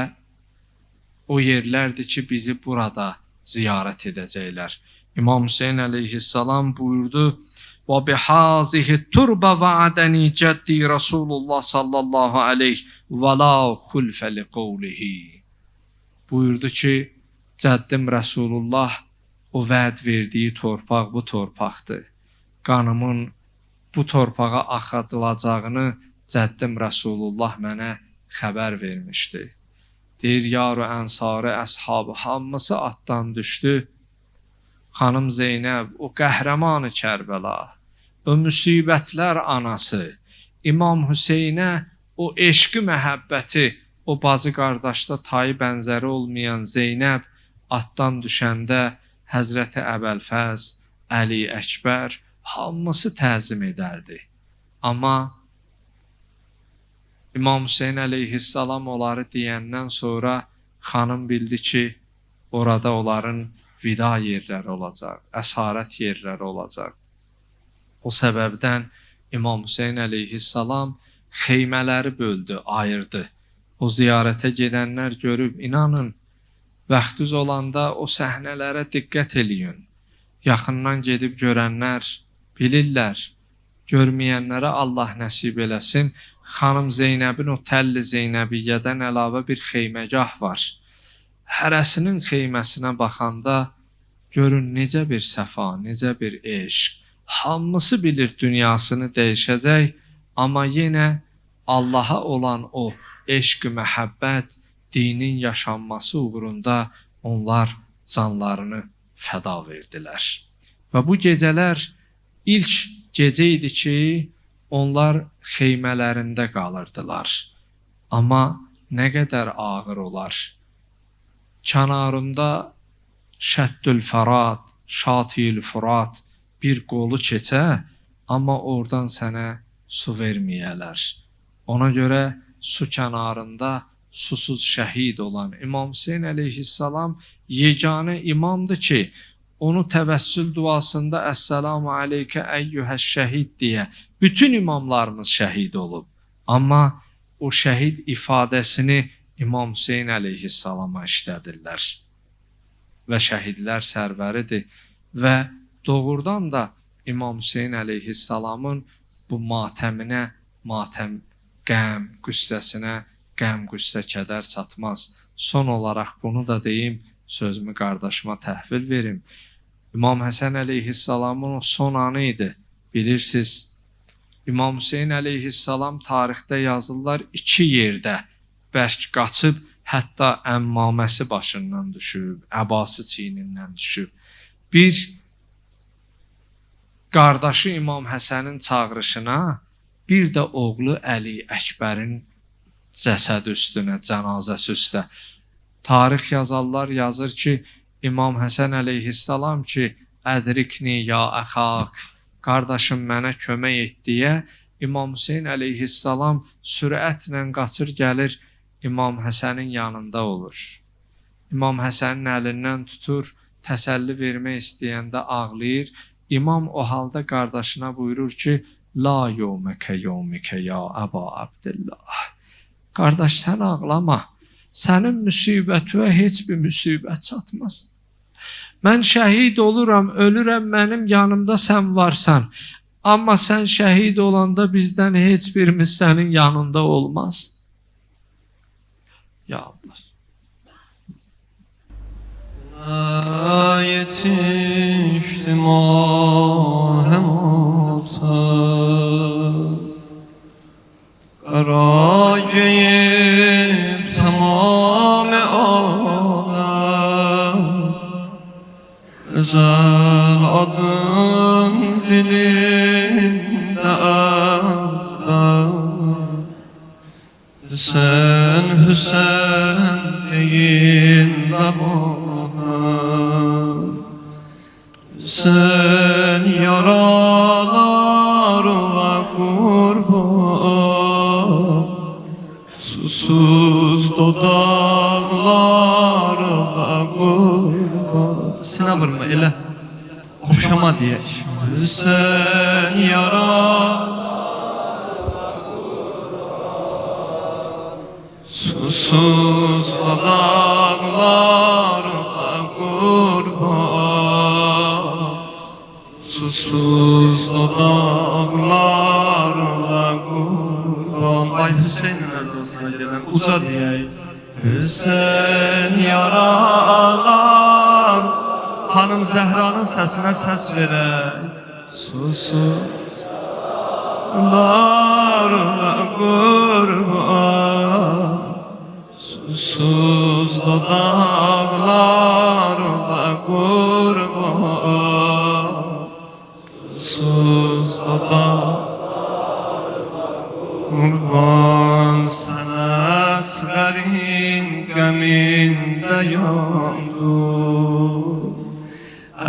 o yerlərdir ki, bizi burada ziyarət edəcəklər. İmam Hüseyin əleyhissalam buyurdu: "Və bihazihi turba va'adani cəddi Rasulullah sallallahu aleyh və la xulfə li qavlihi." Buyurdu ki, cəddim Rasulullah o vəd verdiyi torpaq bu torpaqdır. Qanımın bu torpağa axıdılacağını cəddim Rasulullah mənə xəbər vermişdi. Deyir, yar-ı ənsarı, əshabı hamısı atdan düşdü. Xanım Zeynəb, o qəhrəmanı Kərbəla, o müsibətlər anası, İmam Hüseynə o eşqi məhəbbəti, o bacı qardaşda tayı bənzəri olmayan Zeynəb atdan düşəndə Həzrəti Əbəlfəz, Əli Əkbər hamısı təzim edərdi. Amma İmam Hüseyin əleyhissalam onları deyəndən sonra xanım bildi ki, orada onların vida yerləri olacaq, əsarət yerləri olacaq. O səbəbdən İmam Hüseyin əleyhissalam xeymələri böldü, ayırdı. O ziyarətə gedənlər görüb, inanın, vaxtınız olanda o səhnələrə diqqət eləyin. Yaxından gedib görənlər bilirlər, görməyənlərə Allah nəsib eləsin. Xanım Zeynəbin o Təlli Zeynəbiyyədən əlavə bir xeyməcah var. Hərəsinin xeyməsinə baxanda görün necə bir səfa, necə bir eşq. Hamısı bilir dünyasını dəyişəcək, amma yenə Allaha olan o eşq, məhəbbət, dinin yaşanması uğrunda onlar canlarını fəda verdilər. Və bu gecələr ilk gecə idi ki, onlar xeymələrində qalırdılar. Amma nə qədər ağır olar. Kənarında Şəddül Fərat, Şatiyül Furat bir qolu keçə, amma oradan sənə su verməyələr. Ona görə su kənarında susuz şəhid olan İmam Hüseyin əleyhissalam yeganə imamdır ki, onu təvəssül duasında Əssəlamu aleykə əyyuhəş şəhid deyə bütün imamlarımız şəhid olub. Amma o şəhid ifadəsini İmam Hüseyin əleyhissalama işlədirlər. Və şəhidlər sərvəridir. Və doğrudan da İmam Hüseyin əleyhissalamın bu matəminə matəm, qəm, qüssəsinə qəm, qüssə, kədər çatmaz. Son olaraq bunu da deyim, sözümü qardaşıma təhvil verim. İmam Həsən əleyhissalamın o son anı idi. Bilirsiniz, İmam Hüseyin əleyhissalam tarixdə yazırlar 2 yerdə bərk qaçıb, hətta əmmaməsi başından düşüb, əbası çiynindən düşüb. Bir qardaşı İmam Həsənin çağırışına, bir də oğlu Əli Əkbərin cəsəd üstünə, cənazəsi üstə. Tarix yazarlar yazır ki, İmam Həsən əleyhissalam ki, ədrikni ya əxaq, qardaşım mənə kömək et deyə, İmam Hüseyin əleyhissalam sürətlə qaçır gəlir, İmam Həsənin yanında olur. İmam Həsənin əlindən tutur, təsəlli vermək istəyəndə ağlayır. İmam o halda qardaşına buyurur ki, la yevməkə yevmikə ya Əba Abdillah. Qardaş, sən ağlama, sənin müsibətə heç bir müsibət çatmaz. Mən şəhid oluram, ölürəm, mənim yanımda sən varsan. Amma sən şəhid olanda bizdən heç birimiz sənin yanında olmaz. Ya Allah. Yetiştim mahem olsa, qara geyib tamam-ı aləm, özel adın dilimdə əzbər. Sen Hüseyin deyində bahəm, sen yaralar və qurban, susuz dodaqlar və qurban. Sinə vurma elə oxşama deyək. Hüseyn yara susuz adamlarına kurban, susuz dodaqlarına kurban. Ay Hüseynin əzasına gələn uca deyək. Hüseyn yaralar, Hanım Zəhranın səsinə səs verək. Susuz dodaqlarına kurban, susuz dodaqlarına kurban, susuz dodaqlarına kurban. Sənə əsğərin qəmində yandım,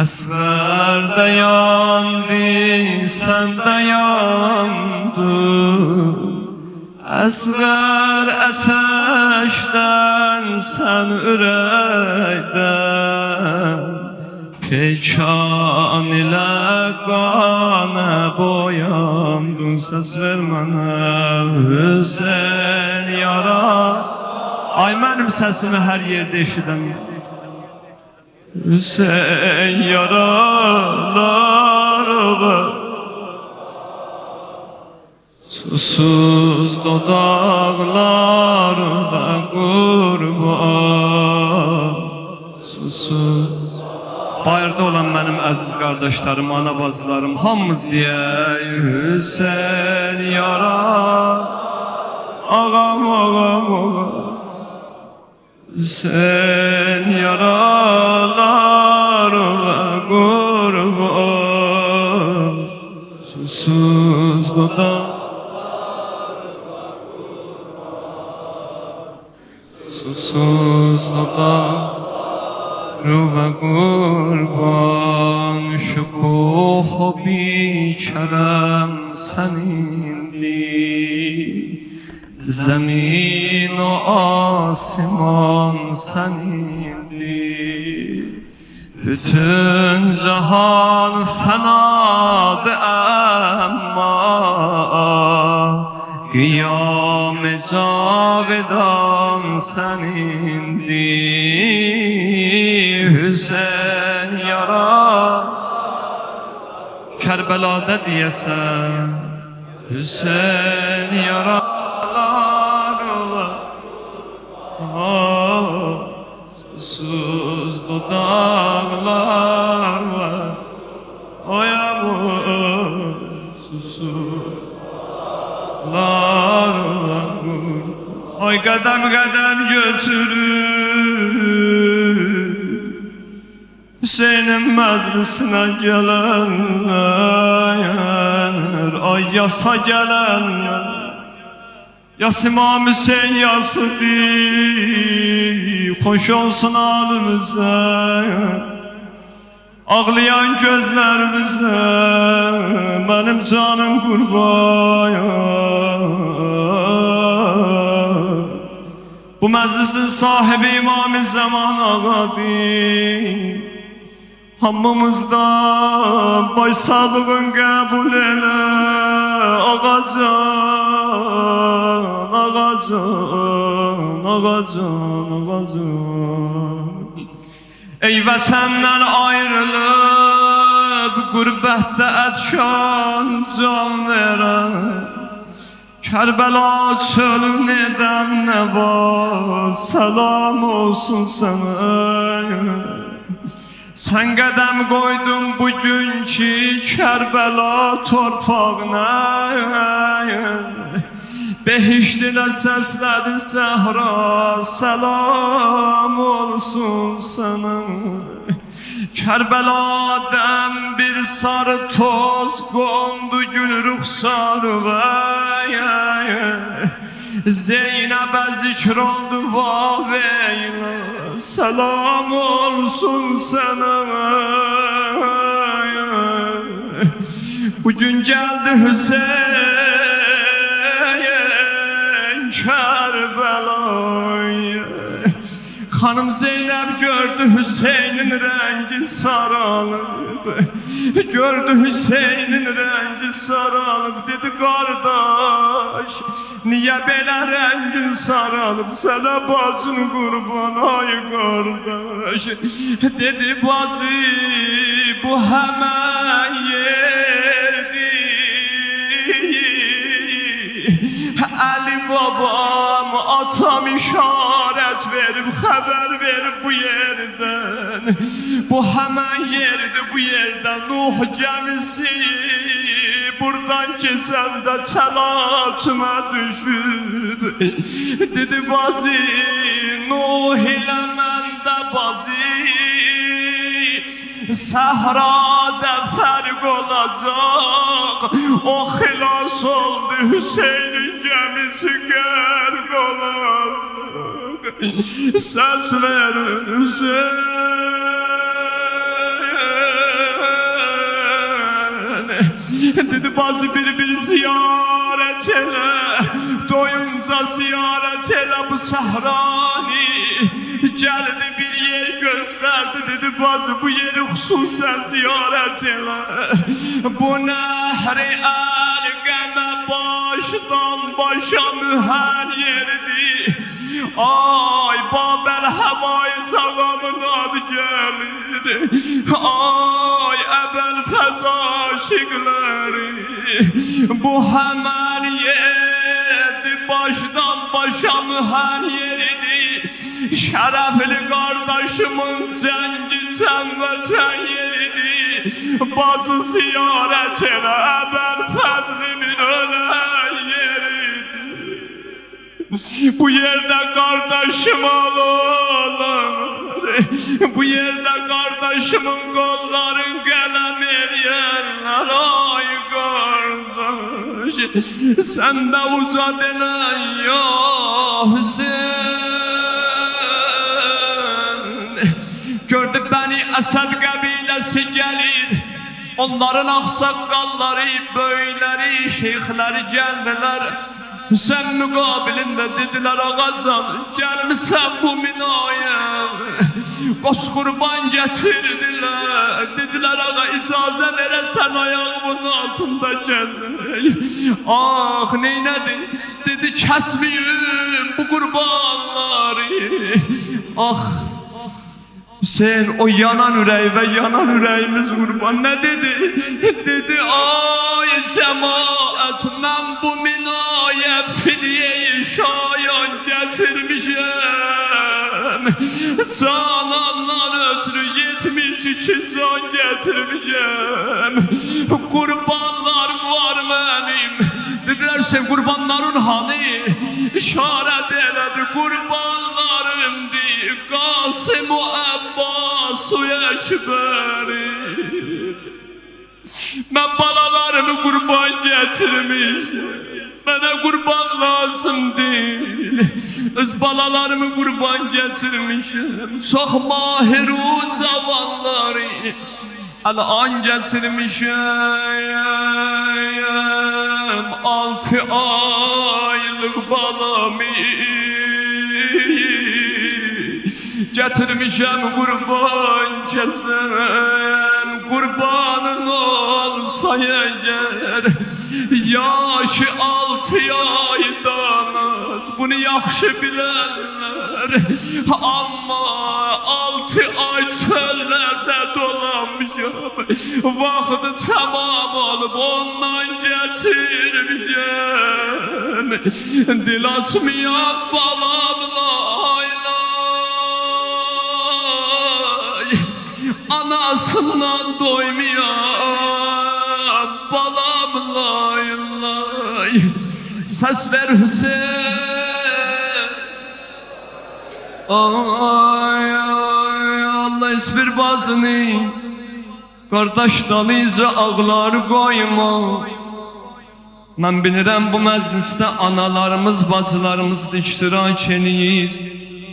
əsğər də yandı, sən də yandın. Əsğər ətəşdən, sən ürəkdən, pekan ilə qana boyandın. Səs ver mənə Hüseyn yara. Ay mənim səsimi hər yerdə eşidən Hüseyn yaralarına, susuz dodaqlarına kurban, susuz. Bayırda olan mənim əziz qardaşlarım, ana bacılarım, hamımız deyək Hüseyn yara. Ağam, ağam, ağam, Hüseyn yaralarına kurban, susuz dodaqlarına kurban, susuz dodaqlarına kurban. Şu kohu biçərəm sənindir, zemin o asman senindir. Bütün cahan fenadır ama kıyam-ı cavidan senindir. Hüseyin yara Kerbela'da diyesen, Hüseyin yara susuz dudaklar var. Oy amur, susuz dudaklar var. Oy kadem kadem götürür Hüseyin'in meclisine gelenler. Ay yasa gelenler, yas İmam Hüseyin yasıdır, hoş olsun halimize, ağlayan gözlerimize, benim canım kurban. Bu meclisin sahibi İmam-ı Zaman ağadır, hamımızdan başsağlığın kabul eyle ağacan, ağacan, ağacan, ağacan. Ey vətəndən ayrılıb qürbətdə ədşan can verən, Kərbəla çölün edən nə var, salam olsun sənə. Sen qədəm qoydun bugün ki Kərbəla torpağına, behiştinə səslədi səhra, salam olsun sana. Kərbəla'dan bir sarı toz qondu gül ruxsarıya, Zeynəbə zikr oldu vaveyla, salam olsun sana. Bugün geldi Hüseyin Kərbəla'ya, Hanım Zeynep gördü Hüseyin'in rengi sararıp, gördü Hüseyin'in rengi sararıp, dedi kardeş niye böyle rengin sararıp, sana bacın kurban ay kardeş. Dedi bacı bu hemen yerdi, Ali babam atam işaret verip haber verip bu yerden, bu hemen yerde, bu yerden Nuh gemisi buradan geçende çelatıma düşüp, dedi bazı Nuh ile mende bazı sahrada fark olacak, o xilas oldu Hüseyin'in gemisi gerk olacak. Ses ver Hüseyin, dedi bazı bir ziyaret ele, doyunca ziyaret ele bu sahrani. Geldi bir yer gösterdi, dedi bazı bu yeri hususen ziyaret ele. Bu nehri Elgeme baştan başa müher yerdi. Ay Babel havayı sağamın adı gelir, ay ebel feza aşıkları. Bu hemen yerdi, baştan başa müher yerdi. Şerefli kardeşimin cengi ten ve ten yeridi. Bazı ziyaret ele ebel fezlimin ölen yeridi. Bu yerde kardeşim ağlar, bu yerde kardeşimin kolların kalem eriyenler. Ay kardeş sen de uzat elen ya Hüseyin. Gördü beni Esed kabilesi gelir, onların aksakalları, böyleri, şeyhleri geldiler. Hüseyin mukabilinde dediler ağacan gelmişsen bu minaya, koç kurban getirdiler. Dediler ağa icazə veresen ayağımın altında gezdir. Ah neynedi, dedi kesmeyeyim bu kurbanları. Ah Hüseyin o yanan ürək ve yanan ürəyimiz kurban ne dedi? Dedi ay cemaat ben bu minaya fidyeyi şayan getirmişim. Canandan ötürü 72 can getirmişim. Kurbanlar var benim. Dediler sen kurbanların hani? İşaret eledi kurbanlarımdı. Kasım-ı Abbas-ı Ekber'i. Ben balalarımı kurban getirmiş, bana kurban lazım değil. Öz balalarımı kurban getirmişim, çok mahir o cavanları el-an getirmişim. 6 aylık balamı getirmişim kurban kesin. Kurbanın olsa eğer yaşı 6 aydan az, bunu yaxşı bilenler. Ama 6 ay çöllerde dolanmışım, vakti tamam olup ondan getirmişim. Dil açmayan balamla anasından doymayan balam lay lay. Ses ver Hüseyin. Ay ay Allah esbir bazını kardeş dalıyıca ağlar koyma. Ben bilirəm bu məclisdə analarımız, bacılarımız da iştirak eləyir.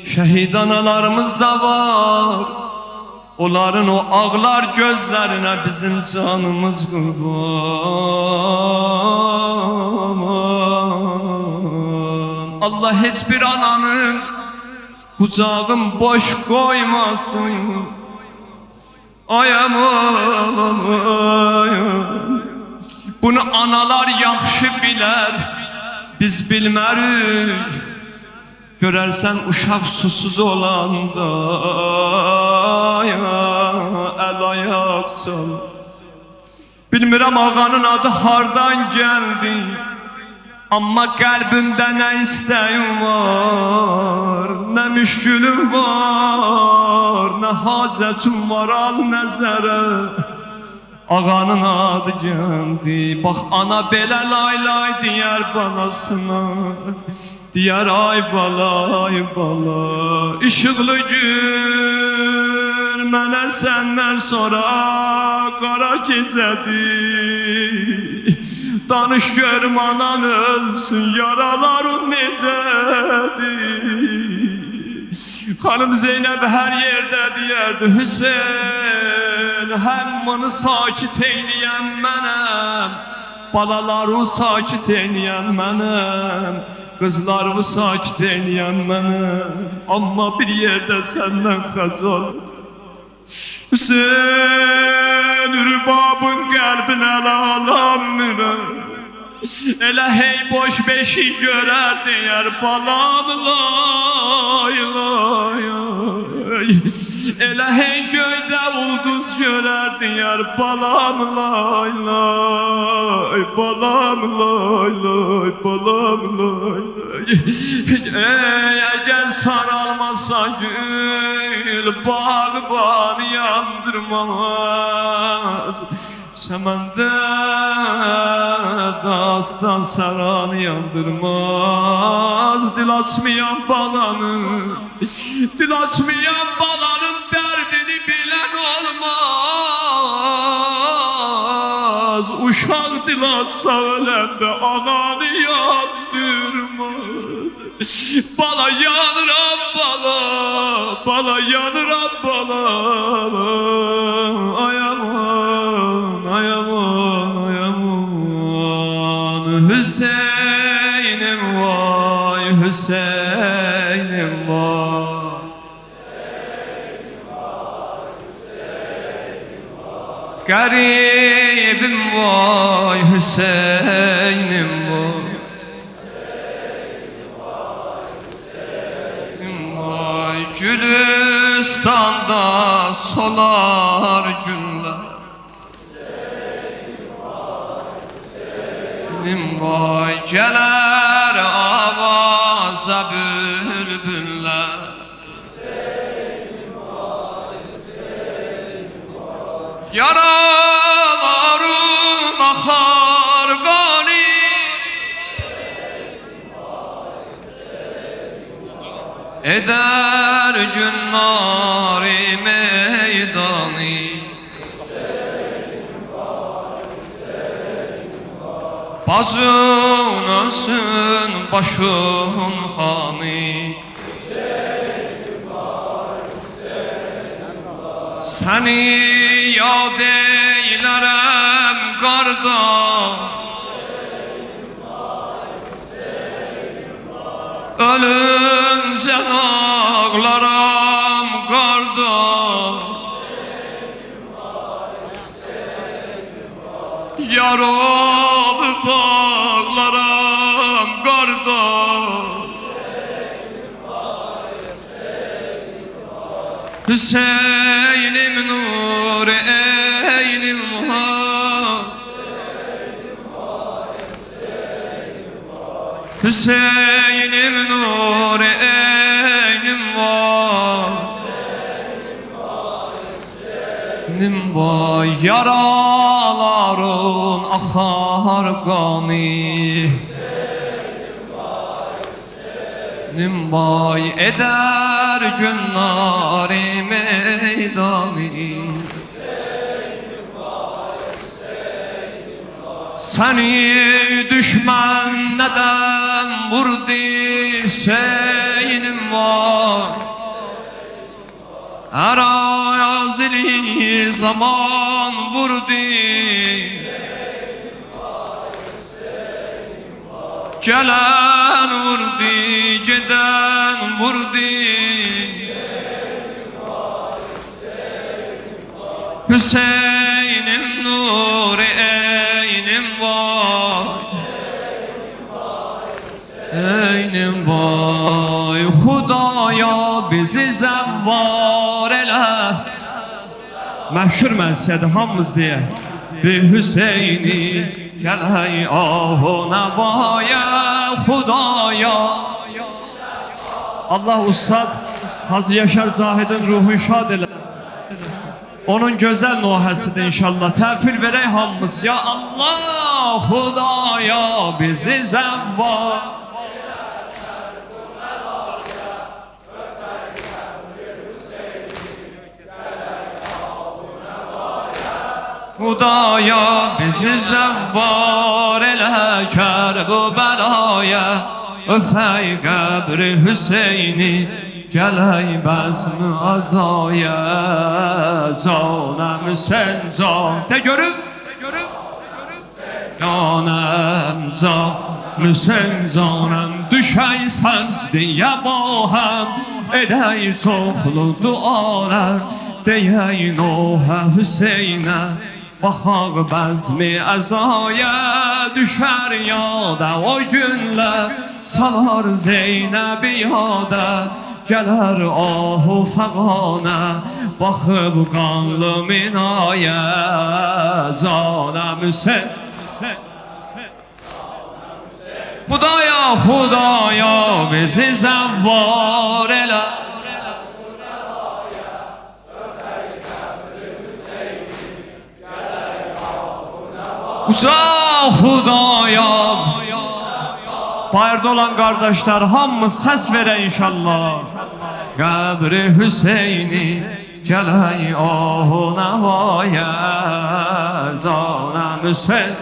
Şəhid analarımız da var. Onların o ağlar gözlerine bizim canımız kurban. Allah hiçbir ananın Kucağım boş koymasın. Ayam ayam. Bunu analar yaxşı bilər, biz bilmərik. Görərsən uşaq susuz olanda əl ayaq sal. Bilmirəm ağanın adı hardan gəldi, amma qəlbində nə istəyin var, nə müşkülün var, nə hacətin var, al nəzərə. Ağanın adı gəldi, bax ana belə lay lay deyər balasına. Diyar ay bala, ay bala. Işıqlı gün mənə səndən sonra qara gecədir. Danış görüm anan ölsün, yaralarım necədir. Xanım Zeynəb hər yerdə deyərdi, Hüseyin həmmini sakit eyləyən mənəm, balaları sakit eyləyən mənəm, qızlarımı sakit eyləyən mənəm. Amma bir yerdə səndən xəcal. Hüseyin rübabın qəlbinə alamırəm. Elə hey boş beşik görər deyər balam lay lay ay. Elə hey göydə ulduz görər deyər balam lay lay, balam lay lay, balam lay lay. Əgər saralmasa gül bağbanı yandırmaz. Səməndə dastan saranı yandırmaz. Dil açmayan balanın, dil açmayan balanın dərdini bilən olmaz. Uşaq dil açsa öləndə ananı yandırmaz. Bala yanıram bala, bala yanıram bala. Ayaman, ayaman, ayaman. Hüseyin'im vay, Hüseyin'im vay. Garibim vay, Hüseyin'im vay. Vay Gülistan'da solar günler. Vay gələr avaza bülbüllər. Yaralarım axar qani. Eder günləri meydani. Bacın ölsün başın xani. Səni yad eylərəm qardaş. Ölümcə ağlaram qardaş. Yaralı bağlaram qardaş. Hüseynim nur eynim var. Hüseynim nur eynim var. Nim vay yaraların axar qani. Nim vay eder günləri meydani. Səni düşmən nədən vurdu Hüseynim var. Ərazili zaman vurdu. Gelen vurdu, giden vurdu. Hüseynim nuri eynim vay Eynim vay Xudaya bizi zəvvar elə Məşhur məsələdə hamımız deyə Bir Hüseyni gələk ahu nəvaya Xudaya Allah Ustad Hacı Yaşar Cahid'in ruhu şad elə Onun gözəl nohəsidir inşallah Təfir verək hamımız Ya Allah Xudaya bizi zəvvar Xudaya bizi zəvvar elə Kərb-ı bəlaya Öpək qəbri Hüseyni Gələk bəzm-i azaya Canəm Hüseyn can De görüb Canəm can Hüseyn canəm Düşək səcdiyə bahəm Edək çoxlu dualar Deyək Nuhə Hüseynə Baxaq bəzmi əzaya Düşər yada o günlər Salar Zeynəbi yada Gələr ahu fəqana Baxıb qanlı minaya Canəm Hüseyn Xudaya, Xudaya bizi zəvvar elə Uca Xudaya Bayırda olan kardeşler hamımız ses verə inşallah Qəbri Hüseyni Gələk ahu nəvaya Canəm Hüseyn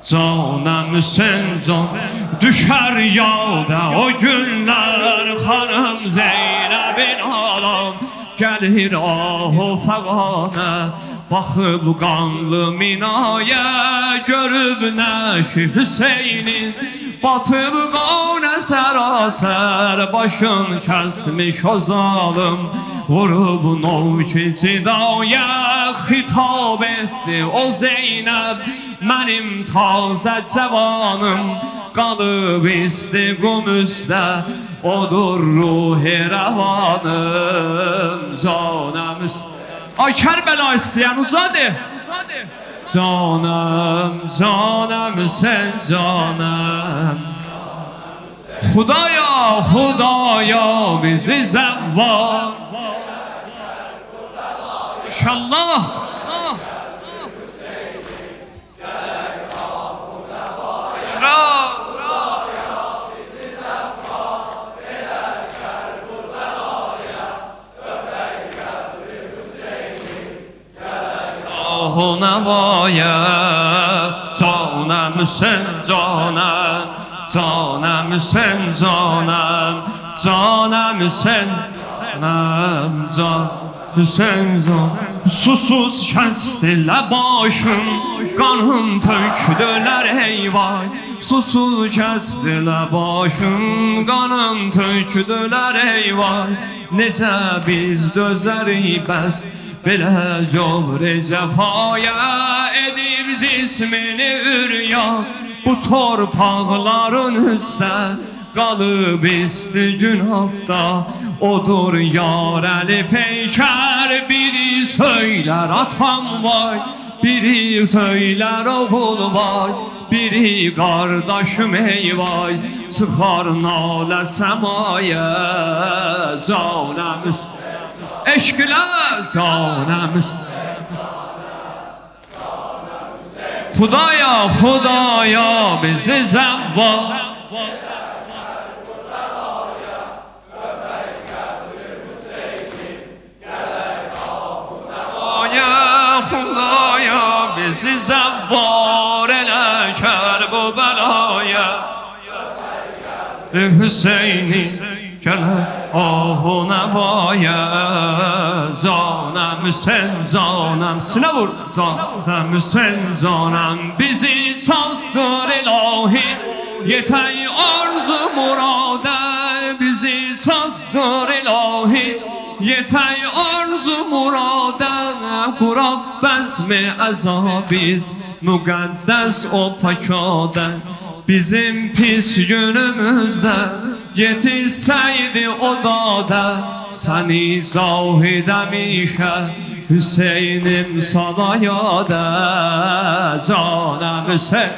Canəm Hüseyn can Düşər yalda o günlər Xanım Zeynəbin alam Gəlir ahu fəqana Baxıb qanlı minaya Görüb nəşi Hüseynin Batıb qanə sərasər Başın kəsmiş o zalım Vurub novki cidaya Xitab etdi o Zeynəb Mənim tazə cavanım Qalıb isti qum üstə Odur ruhi rəvanım Canəm Ay Kərbəla istəyən ucadır Canım, canım Hüseyin canım Xudaya, Xudaya bizi zəvvar İnşallah Ahu nəvaya Canəm Hüseyin canəm Canəm Hüseyin canəm Canəm Hüseyin canəm Hüseyin canəm Susuz kəsdilə başım Qanım tökdülər eyvay Susuz kəsdilə başım Qanım tökdülər eyvay Necə biz dözərik bəs Belə cövrü cəfaya Edir cismini üryan Bu torpaqların üstə Qalıb isti günahda Odur yar Əli Peykər Biri söylər atam var Biri söylər oğul var Biri qardaşım eyvay Çıxar nalə səmaya Canəm Eşqlə canəm Xudaya, Xudaya bizi zəvvar Xudaya bizi zəvvar elə Kərb-ı bəlaya Hüseyni gələk ahu nəvaya Canəm Hüseyin canəm Sinə vur Canəm Hüseyin canəm Bizi çatdır ilahi Yetək arzu muradə Bizi çatdır ilahi Yetək arzu arzu muraden Kur'an bezmi azabiz Mukaddes o pakaden Bizim pis günümüzde yetişseydi o dağda Seni zahid emişe Hüseyin'im sana yâde Canım Hüseyin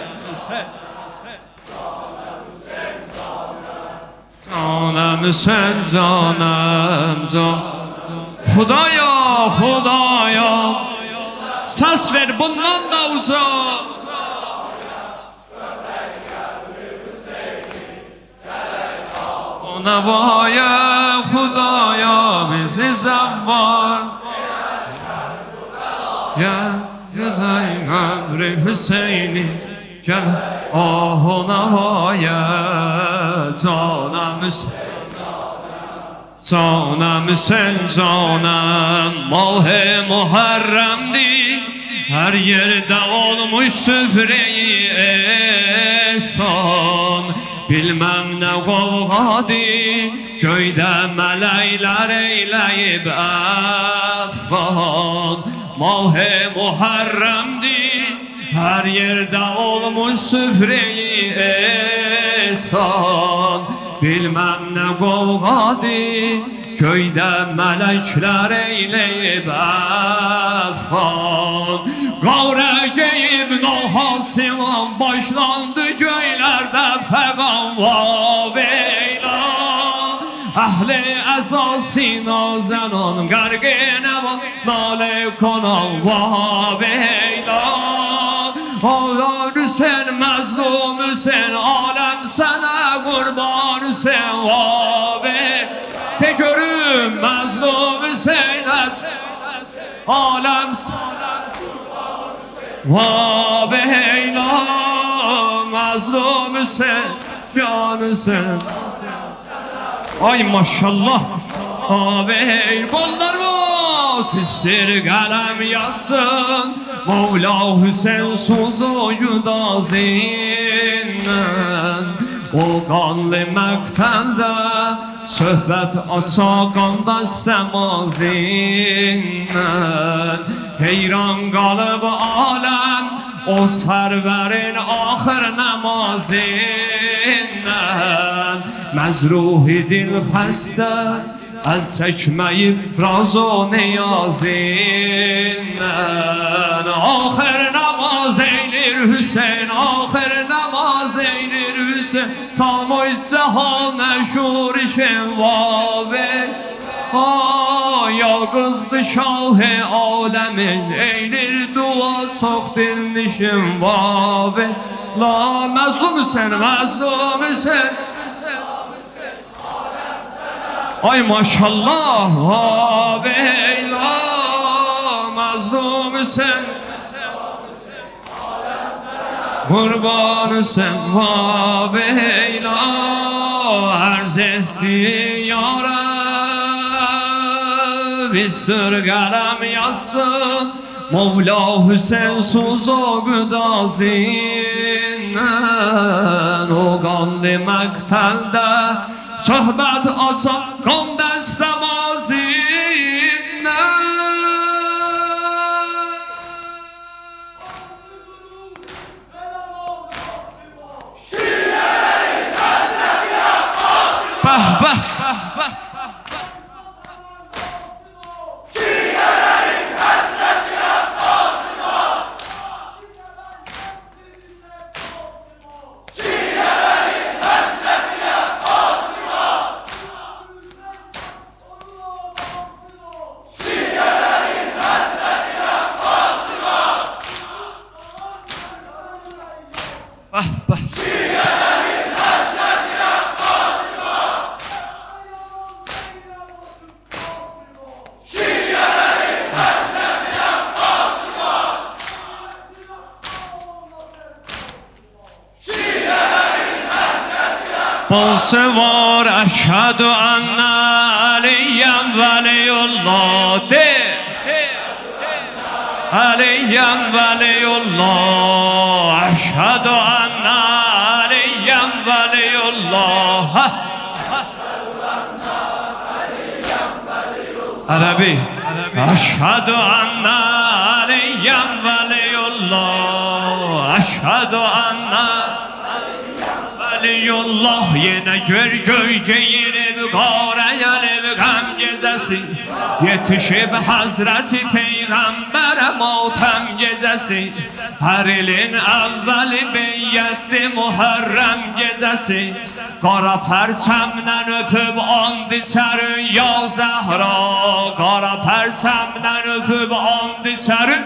Canım Hüseyin canım Hudaya Hudaya Ses ver bundan da uzak Ona vaya Hudaya bizi zavvar Ya Yıday Gavri Hüseyin'i Gel ah ona vaya Canım Hüseyin Canım Hüseyin canım Mah-ı Muharrem'di Her yerde olmuş süfreyi ehsan Bilmem ne kavgadı Köyde melekler eyleyip efvan Mah-ı Muharrem'di Her yerde olmuş süfreyi ehsan Bilmem ne kavgadı Köyde melekler eyleyip efan Gavreceğim nohasilan Başlandı köylerde fegan Vabeyla Ahli esası nazenan Gargine var nale konan Vabeyla Ağlar Hüseyin mezlum Hüseyin Alem sana kurban Hüseyin Vabeyla Tekörüm mezlum Hüseyin Alem Vabeyla Mazlum Hüseyin Can Hüseyin Ay maşallah Ağabey kollar var Sistir kalem yazsın Mevla Hüseyin suzuyu da zinnen O kanlı mektende Söhbət açaq qanda istəmazindən Heyran qalıb aləm O sərvərin axır namazindən Məzruhi dil xəstə Əl çəkməyib razo niyazindən Axır namaz eylir Hüseyin Axır namaz eylir Hüseyin Çalmış cahan əşur işin vabe Yalqızdı şah-ı aləmin Eylir dua çox dinlişin vabe La məzlum Hüseyin, məzlum Hüseyin Ay maşallah vabe La məzlum Hüseyin Kurban Hüseyin Vabeyla Arz etti yara Bistur kalem yazsın Mevla Hüseyin suzu gıdazinden O kanlı mektelde Söhbət açan qan dəstəmazindən Bəh, bəh, bəh, bəh Bolsa var eşhedü enne Aliyyem veliyullah de Aliyyem veliyullah Eşhedü enne Aliyyem veliyullah Arabi Eşhedü enne Aliyyem veliyullah. Eşhedü enne veliyullah. Yine gölgeyinib qara gelib qəm gecəsi, yetişib Hazreti Peyğəmbərə matəm gecəsi. Hər ilin əvvəli beyyətdi Muharrəm gecəsi. Qara pərçəmdən öpüb and içərin ya Zəhra. Qara pərçəmdən öpüb and içərin.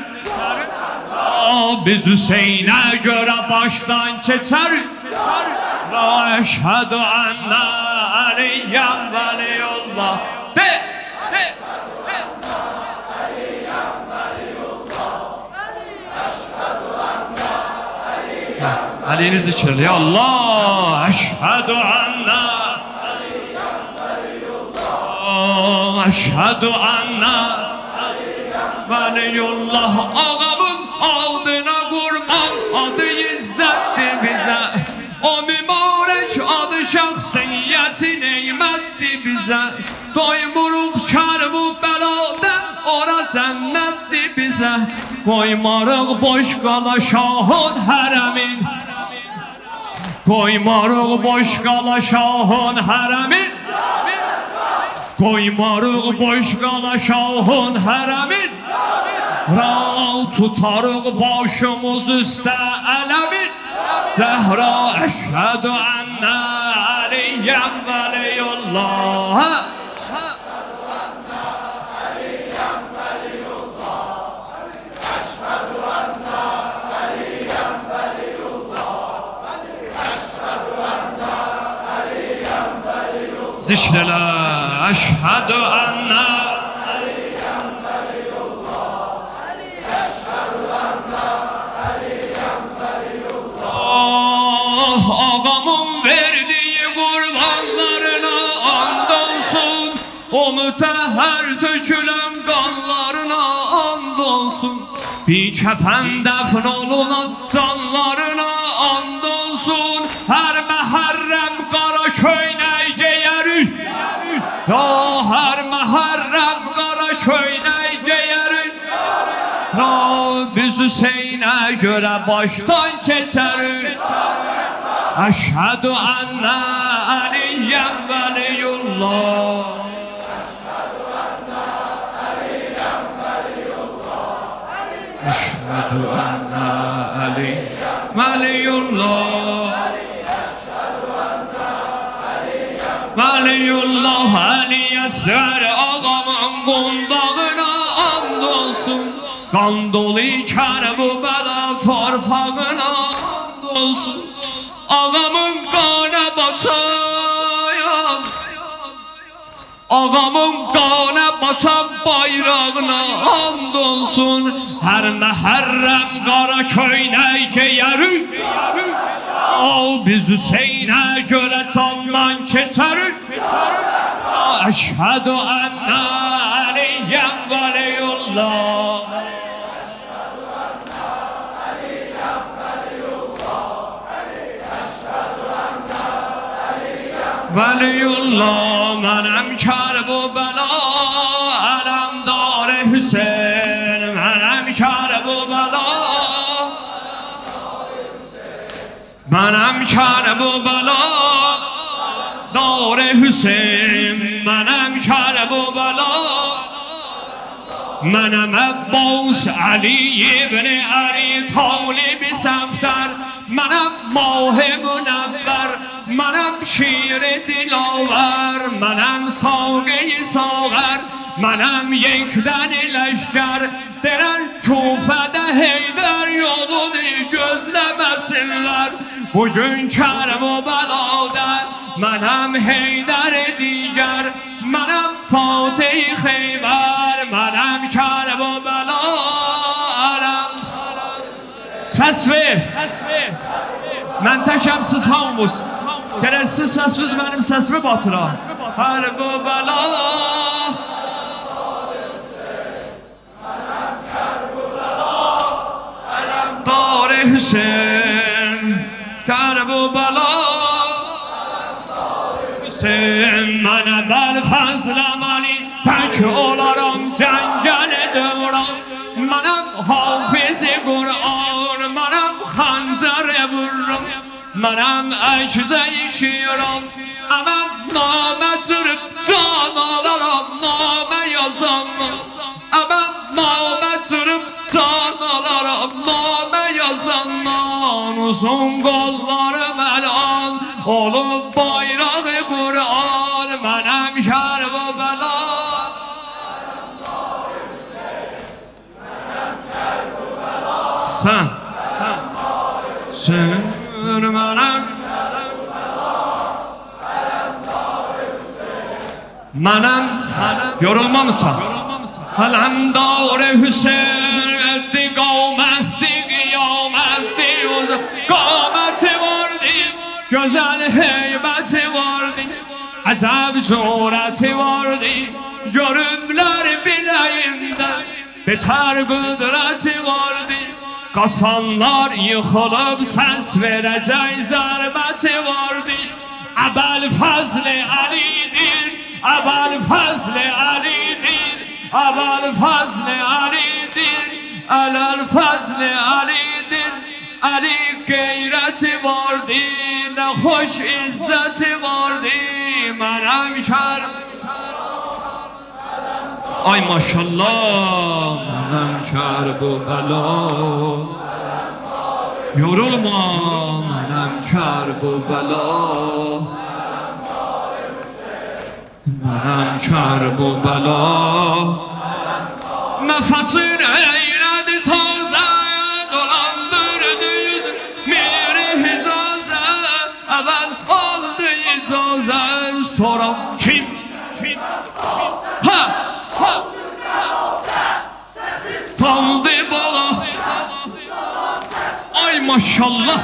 Biz Hüseynə görə başdan keçərik. Eşhedü enne Aliyyem veliyullah. De. Aliyini zikirli. Allah. Eşhedü enne Eşhedü enne veliyullah. Ağamın adına kurban, adı İzzet'ti bize. O mübarek adı şahsiyeti nimetti bize. Doymuruq kar bu beladan, ora cennetti bize. Koymarıq boş qala şahın hərəmin. Koymarıq boş qala şahın hərəmin. Koymarıq boş qala şahın hərəmin. Ral tutarıq başımız üstə ələmin. Zəhra eşhedü enne Aliyyem veliyullah. Zikrelə eşhedü enne ağamın verdiği kurbanlarına and olsun. O mütehher tökülen kanlarına and olsun. Bir kefen defn olunan canlarına and olsun. Her Muharrem qara köynək geyərik. Ya her Muharrem qara köynək geyərik. Ya biz Hüseynə görə başdan keçərik. Eşhedü enne Aliyyem veliyullah. Eşhedü enne Aliyyem veliyullah. Veliyullah Ali Esger ağamın qundağına and olsun. Qan dolu Kərbala torpağına and olsun. Ağamın qana batayan, ağamın qana batan bayrağına and olsun. Hər Muharrem qara köynək geyərik. Biz Hüseynə görə candan keçərik. Eşhedü enne Aliyyem veliyullah. Veliyullah mənim Kərbala, aləmdar Hüseyn mənim Kərbala. Mənim Kərbala, dar Hüseyn mənim Kərbala. Mənəm Abbas Ali ibn Ali Talib Səfdər. Mənəm Mah-ı Münəvvər, mənəm şir-i dilavər. Mənəm Saqi-i Sağər, mənəm yekdən leşkər. Deyən Kufədə Heydər yolunu gözləməsinlər. Bugün Kərbəladə mənəm Heydər digər. Mənəm Fatih Xeybər, mənəm Kərbəla. Səs ver. Mən təkəm, siz hamınız. Gələk siz səssiz mənim səsimi batıram. Kərbəla. Aləmdar Hüseyn, Kərbəla. Hüseyn mənə bəl fəzləməli, tək olaram cəngəl Azizi Kur'an Mənəm xəncərə vururam Mənəm əkizə işiyorum Əmən namə çırıb can alaram Namə yazanlar Əmən namə çırıb can alaram Namə yazanlar Uzun qollarım əlan Olub bayrağı Kur'an Mənəm şərv və bəla Sen mənəm yorulmamısan Hələm dar Hüseyin etti qavmətti qiyamətti Qaməti vardı gözəl heybəti vardı Əcəb surəti vardı görüblər biləyində Betər qüdrəti vardı Qasanlar yıxılıb səs verəcək zərbəti vardı Əbəl fəzli əlidir Əbəl fəzli əlidir Əbəl fəzli əlidir Ələl fəzli əlidir Əli qeyrəti vardı Nə xoş izzəti vardı Mənəm şər Ay maşallah Mənəm şər bu bəla Yorulma Mənəm şər bu bəla Mənəm şər bu bəla Nəfəsin eylədi tazə Dolandırdı yüz Miri hicazə Əvvəl aldı icazə Sonra kim? Ha! Saldı bala Ay maşallah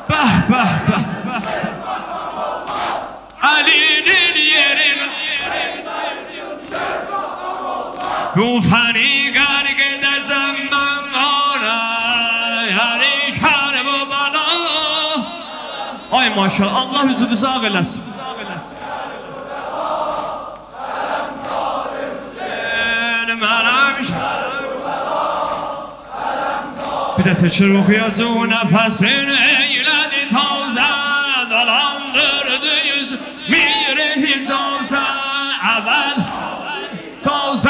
Bəh bəh bəh Ali'nin yerin Tufani garg edezem ben ona Yani şerb bana Ay maşallah Allah yüzünüzü ağ eləsin Bir de tekrar okuyazı nefesin eyledi taze Dolandırdı yüz miri hicaze Evvel taze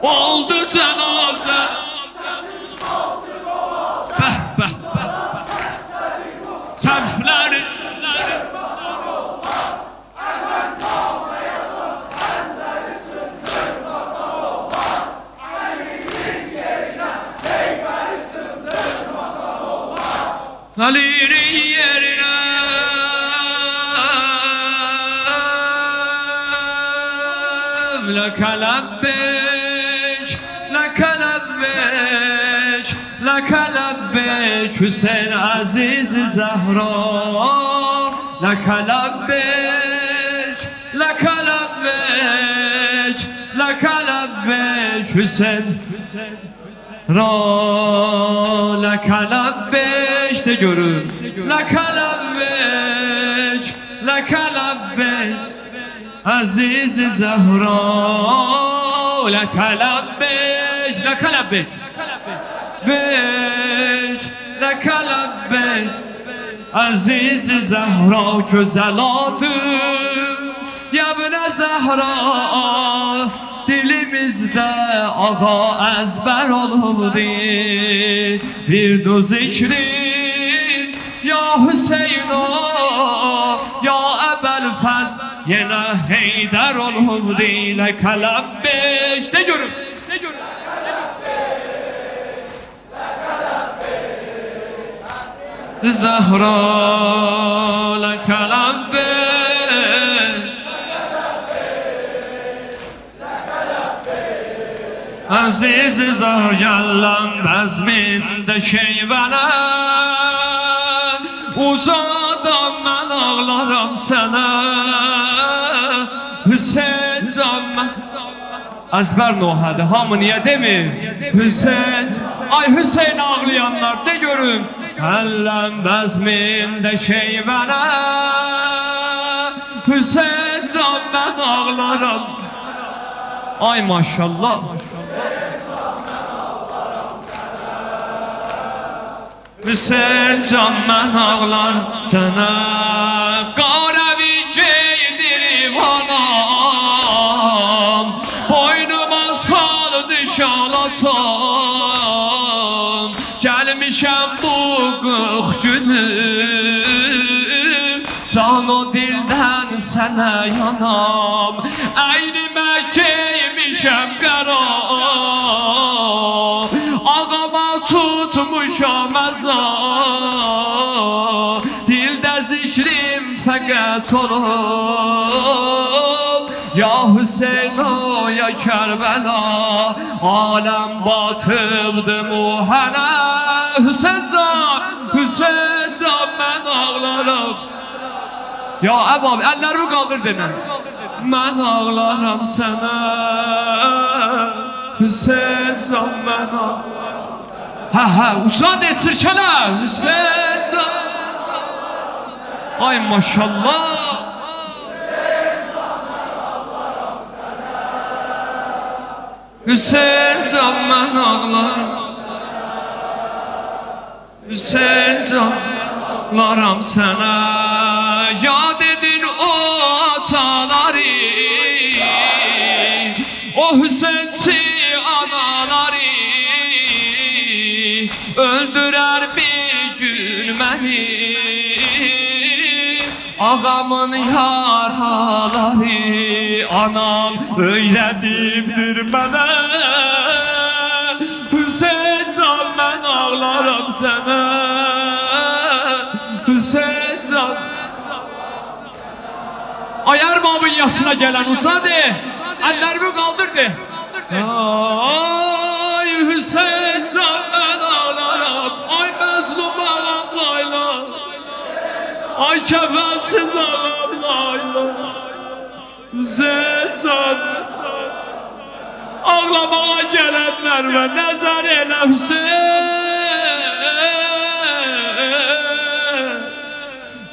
Oldu cenaze Beh beh Sefleri Ali'nin yerine Leke lebbek Leke lebbek Leke lebbek Hüseyin Aziz Zehra Leke lebbek Leke lebbek Leke lebbek Hüseyin Ra Leke lebbek de görün Leke lebbek Leke lebbek Aziz Zehra Leke lebbek Leke lebbek Leke lebbek Aziz Zehra güzel adım Yabne Zehra Dilimizde ağa ezber olubdi Bir du zikrin Ya Hüseyin Ya Ebel Fez Yine Heydər olubdi Leke lebbek De görün Zehra Leke lebbek Aziz zar yallam bezminde şeyvene Ucadan ben ağlarım sana Hüseyin can Ezber nohadi hamı niye demir Hüseyin Ay Hüseyin ağlayanlar de görün Ellem bezminde şeyvene Hüseyin can ben ağlarım. Ay maşallah. Hüseyin can ben ağlarım sana. Qaravi giydirib anam, boynuma saldı şal atam. Gelmişem bu 40 günüm, can o dilden sana yanam. Eynime giymişem qara, ağama tutmuşam azam. Dilde zikrim fakat olur, ya Hüseyin o ya Kerbela. Alem batıbdı muhana. Hüseyin can ben ağlarım. Ya Ebab ellerimi kaldır denen. Ben ağlarım sana. Hüseyin can ben ağlarım. Ha uçağı de sirkele. Hüseyin can. Ay maşallah. Hüseyin can ben ağlarım. Hüseyin can ağlarım sana. Ya dedin o ataları, o Hüseyinçi anaları, öldürer bir gün beni. Ağamın yaraları, anam öylədibdir mənə. Hüseyin can ben ağlarım sana. Hüseyin can. Ay Erbabın yasına gelen uza de, ellerimi kaldır de. Ay Hüseyin can ben ağlarım. Ay mezlum ağam layla. Ay kefensiz ağam layla. Hüseyin can. Ağlamaya gelenler ve nazar elə Hüseyin.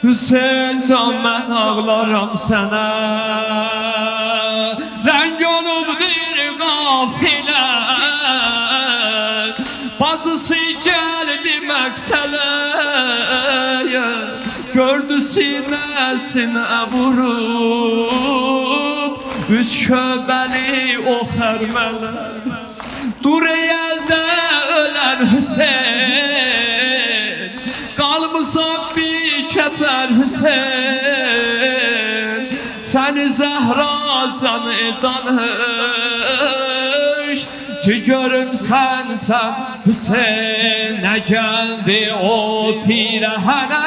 Hüseyin can ben ağlarım sana. Rəng olub bir qafilə, bacısı gəldi məqsələyə. Gördü sinəsinə vurub, üç köbəli o xərmələr. Dur elde ölen Hüseyin, qalmısan bir kəfər Hüseyin. Səni Zəhra canı danış, ki görüm sən Hüseyin. Nə gəldi o pirəhənə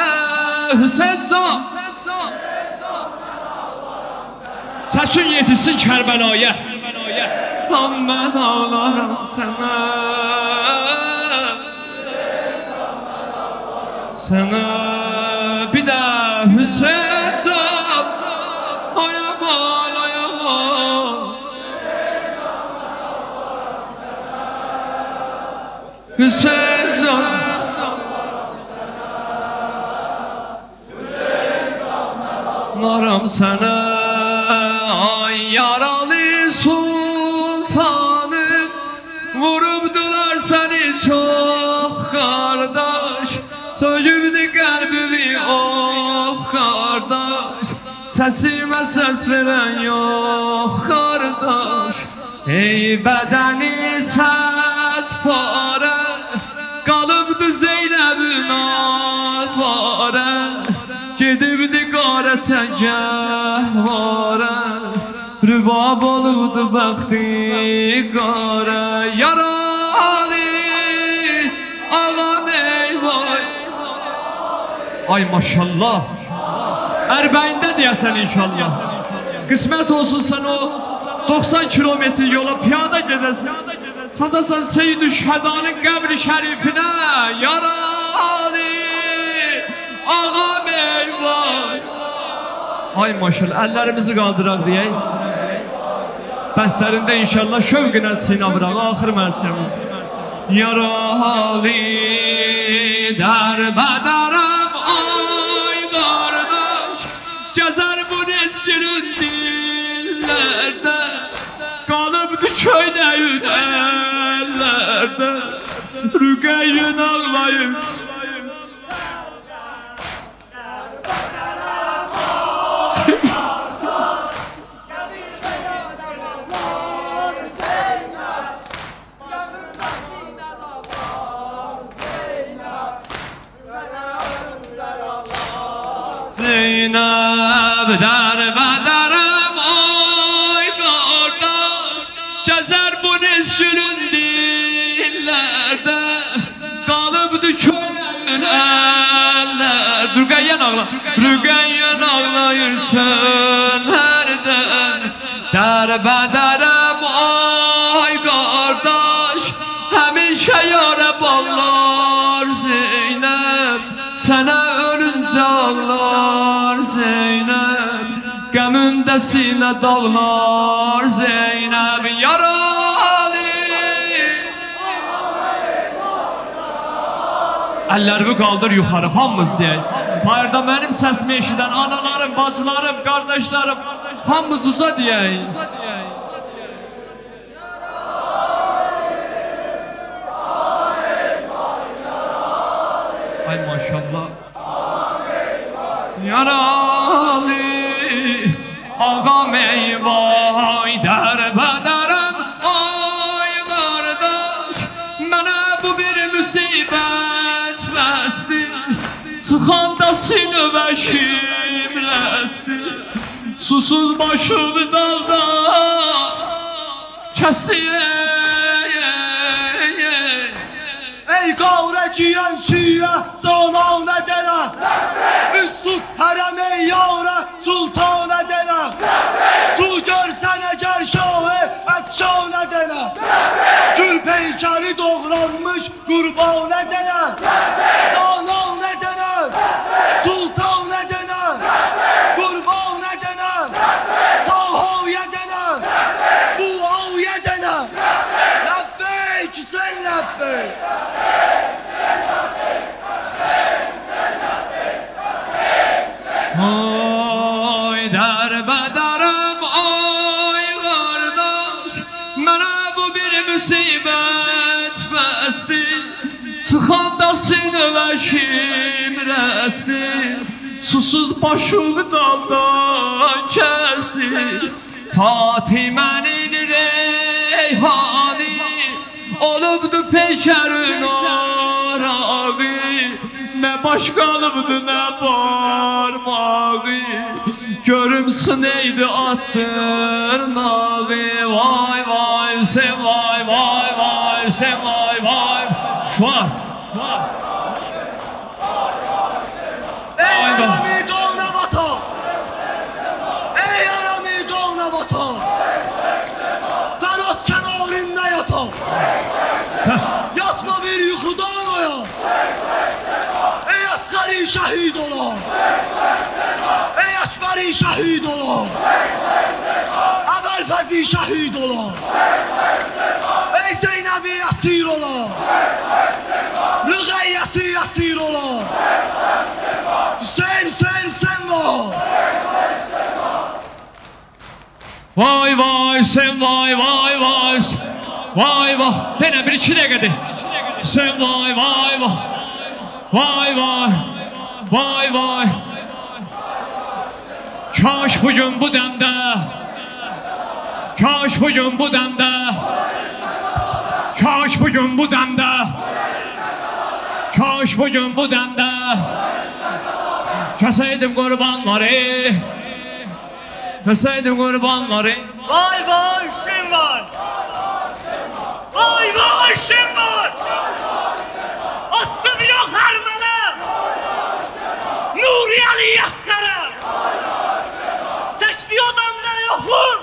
Hüseyin can. Səsin yetişsin Kərbəlaya. Mən ağlarım sana. Sana bir də Hüseyin can. Ayamal ayamal. Hüseyin can. Naram sana. Ay yaralı sultanım, vurubdular seni çok kardeş. Söcübdü kalbimi oh kardeş. Sesime ses veren yok kardeş. Ey bedeni sert fare, kalıbdı Zeynep'in avare. Gidibdi qarətə gəhvara, rübab olubdu bəxti qara. Yaralı ağam eyvay. Ay maşallah. Ərbəyində deyəsən inşallah. Qismət olsun sən o 90 kilometr yola piyada gedəsən. Sadasan Seyyid-i Şəhədanın qəbri şərifinə. Yaralı ağam eyvay. Ay maşallah, ellerimizi qaldıraq deyək. Bəhtərində inşallah şövqünə sinə vuraq, axır mərsəmi. Yaralı dərbədərəm ay qardaş, gəzər bu neçki Rüqeyyin ağlayır. Zeynep derbederim ay kardeş, gezer bu neslün dillerde, kalıbdı kölen eller. Rüqeyyen ağla, Rüqeyyen ağlayır çöllerden. Derbederim ay kardeş, həmişə yara bağlar Zeynep. Sənə ölüncə ağlar Zeynep, qəmündə sinə dağlar Zeynep. Yaralı. Əllərimi qaldır yuxarı, hamımız deyək. Bayırda mənim səsimi eşidən analarım, bacılarım, qardaşlarım, hamımız uza deyək. Ay maşallah. Yaralı ağam eyvay derbederim ay kardeş, mənə bu bir müsibət bəsdi, çıxanda sinəvəşim rəsdi, susuz başım dalda kəsdi. Ey qavre giyen şiye canan edene, üstut harem ey yavre sultan edene, su görsen eğer şahı etşan edene, gül peykeri doğranmış kurban edene, canan edene, sultan edene, kurban edene, tahav edene, bu av edene. Lebbeyk sen lebbeyk. Ay derbederim ay kardeş, mənə bu bir müsibət bəsdi, çıxanda sinəvəşim rəsdi, susuz başım daldan kəsdi. Fatimənin reyhani olubdu peykərin arağı, nə baş qalıbdı nə barmağı, görümsün eydi attırnağı. Vay vay sen vay vay vay sen vay vay. Şuan. Ey anami qavna bata, ey anami qavna bata, Ferhat kenarında yata, yatma bir yuxudan oya. Ey asgari şehit ola, ey Ekberi şehit ola, Ebelfezi şehit ola, ey Zeynep'i esir ola, Rüqeyyesi esir ola. Hüseyin sen var. Vay vay sen vay vay vay. Vay vay. Dene bir iki dakika de. Sen vay vay vay. Vay vay. Vay vay. Kaş bugün bu demde. Kaş bugün bu demde. Kaş bugün bu demde. Kaş bugün bu demde. Keseydim kurbanları. Keseydim kurbanları. Vay vay sen var. Vay vay sen var. Attı bir ok harmana. Nuriye'li yaskara. Seçti odamda yokum.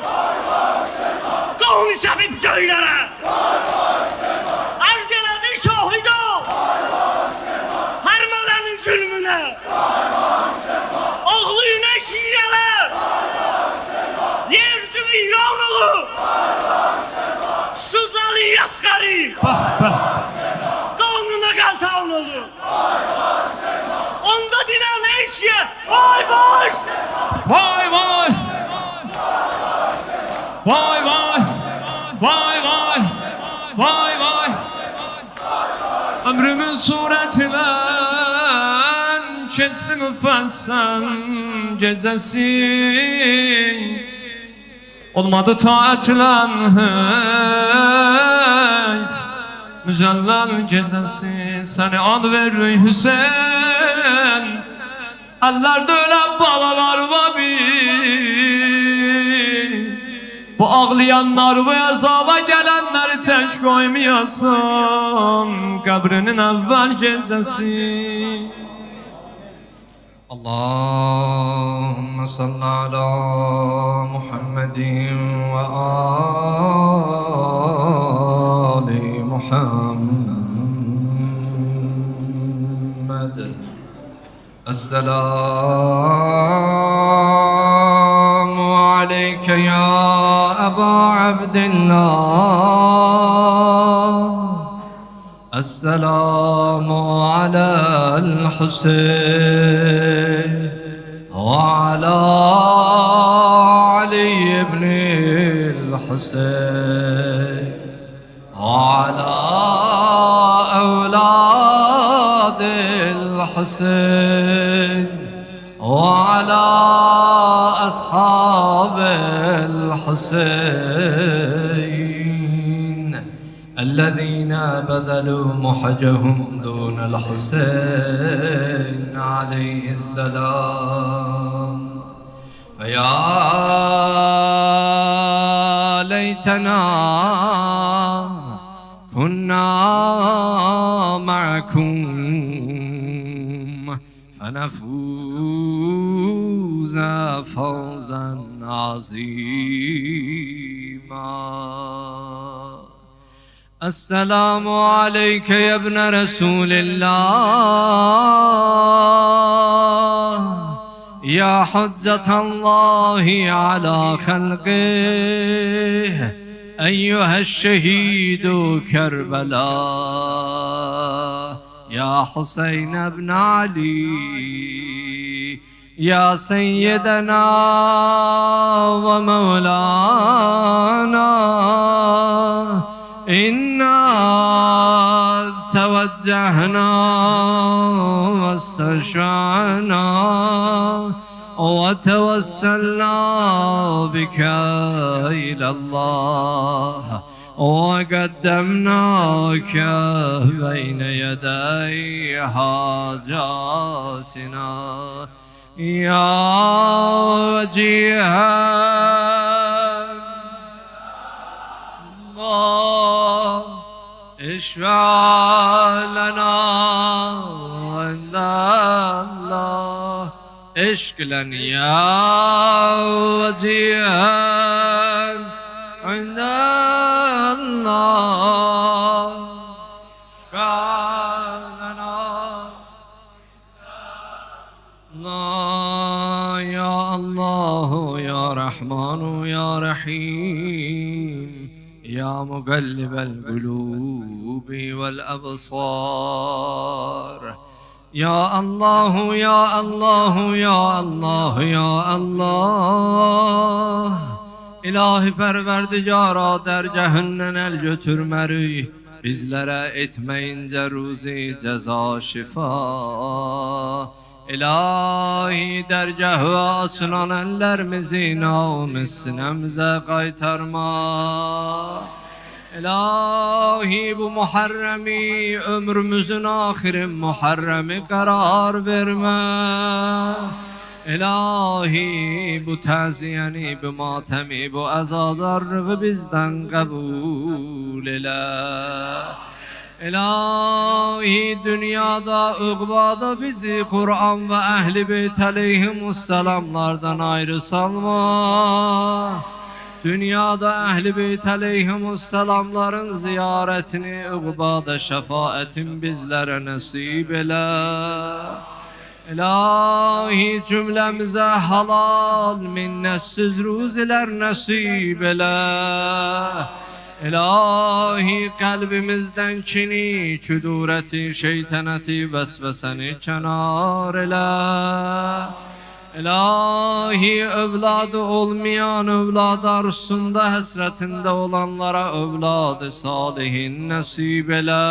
Kovmuş hep göylere. Arzeledi şahido. Harmanın zulmüne. Oğlu güneş yiyeler. Yeryüzü yağmurlu. Suzalı yaskari. Kanuna kaltağın olur. Onda dinan eşya. Vay vay. Vay vay. Vay vay. Vay vay. Vay vay. Ömrümün suretiyle geçti müfessel gecesi. Olmadı taatiyle müzellel gecesi. Seni ad verir Hüseyin, ellerde ölen balalar var biz. Bu ağlayanlar ve azaba gelenleri tek koymayasın kabrinin evvel gecesi. Allahümme salli ala Muhammedin ve ali Muhammed. Esselamu aleyke ya Eba Abdillah. Esselamu alel Hüseyin ve ala Ali ibnil Hüseyin ve ala evladil Hüseyin ve ala ashabil Hüseyin الذين بذلوا محجهم دون الحسين عليه السلام. فيا ليتنا كنا معكم فنفوز فوزا عظيما. السلام عليك يا ابن رسول الله يا حجة الله على خلقه أيها الشهيد كربلاء يا حسين بن علي يا سيدنا ومولانا إنا توجهنا واستشفعنا وتوسلنا بك إلى الله وقدمناك بين يدي حاجاتنا يا وجيها اشفع لنا عند الله اشكلا يا وجيها عند الله اشفع لنا الله يا الله يا رحمن يا رحيم يا مقلب القلوب والأبصار يا الله يا الله يا الله يا الله İlahi perverdigara dergahından el götürmeri bizlere etmeyince ruzi ceza şifa. İlahi dergahı açılan ellerimizi namus sinemize kaytarma. İlahi bu Muharremi ömrümüzün ahiri Muharremi karar verme. İlahi bu taziyeni, bu matemi, bu azadarlığı bizden kabul eyle. İlahi dünyada, uqbada bizi Kur'an ve Ehl-i Beyt aleyhimusselamlardan ayrı salma. Dünyada Ehl-i Beyt aleyhimusselamların ziyaretini, uqbada şefaatin bizlere nasip eyle. İlahi cümlemize halal minnetsiz ruziler nasip eyle. İlahi kalbimizden kini, küdureti, şeytaneti, vesveseni kenar eyle. İlahi evladı olmayan evlad arzusunda hasretinde olanlara evladı salihin nasip eyle.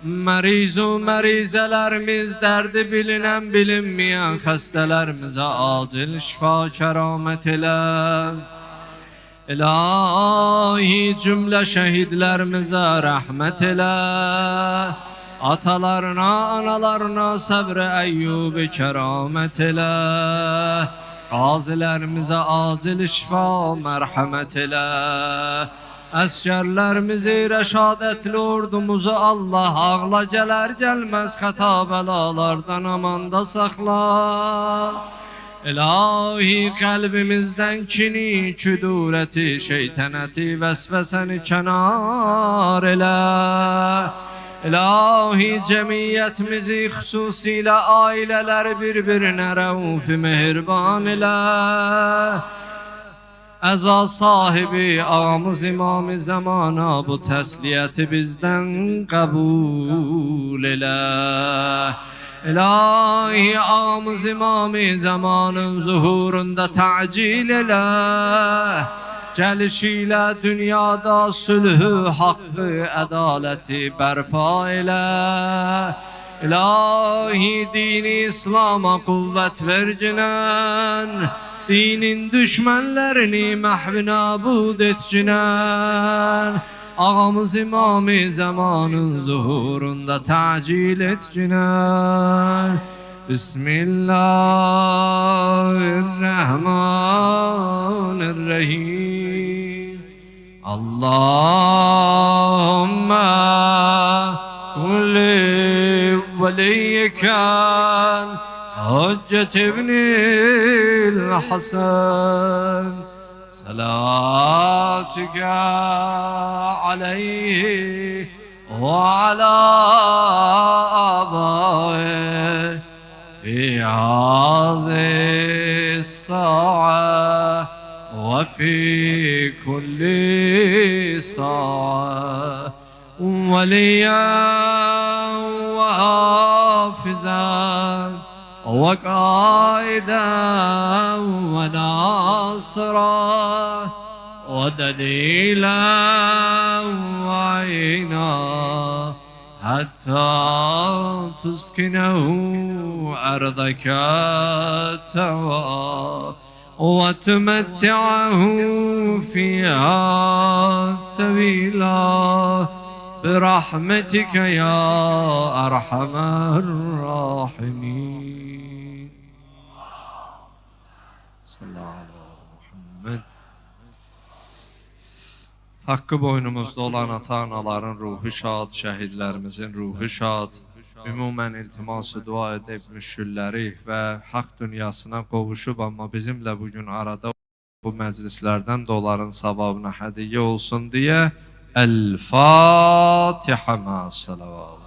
Mərizu mərizələrimiz, dərdi bilinən bilinməyən xəstələrimizə acil şifa kəramət elə. İlahi cümlə şəhidlərimizə rəhmət elə. Atalarına, analarına səbr-i əyyubi kəramət elə. Qazilərimizə acil şifa mərhəmət elə. Əskərlərimizi, rəşadətli ordumuzu Allah ağla gələr gəlməz xəta bəlalardan amanda saxla. İlahi qəlbimizdən kini, küdurəti, şeytənəti, vəsvəsəni kənar elə. İlahi cəmiyyətimizi, xüsusilə ailələri bir-birinə rəuf-i mehriban elə. Əza sahibi ağamız İmam-ı Zamana bu təsliyyəti bizdən qəbul elə. İlahi ağamız İmam-ı Zamanın zuhurunda təcil elə. Gəlişilə dünyada sülhü, haqqı, ədaləti bərpa elə. İlahi dini İslam'a qüvvət verginən, dinin düşmənlərini məhv nabud etginən, ağamız İmam-ı Zamanın zuhurunda təcil etginən. Bismillahirrahmanirrahim. Allahümme kulli veliyken Hacet ibnil Hasan, salatüke aleyhi ve ala abae fi hazis sa'a ve fi kulli sa'a veliyen ve hafizan وقائدا وناصرا ودليلا وعينا حتى تسكنه أرضك توا وتمتعه فيها طويلا برحمتك يا أرحم الراحمين. Hakkı boynumuzda olan ata-anaların ruhu şad, şəhidlərimizin ruhu şad, ümumən iltiması dua edib müşkülləri və haqq dünyasına qovuşub, amma bizimlə bugün arada bu məclislərdən də onların savabına hədiyyə olsun deyə El-Fatihə mə salavat.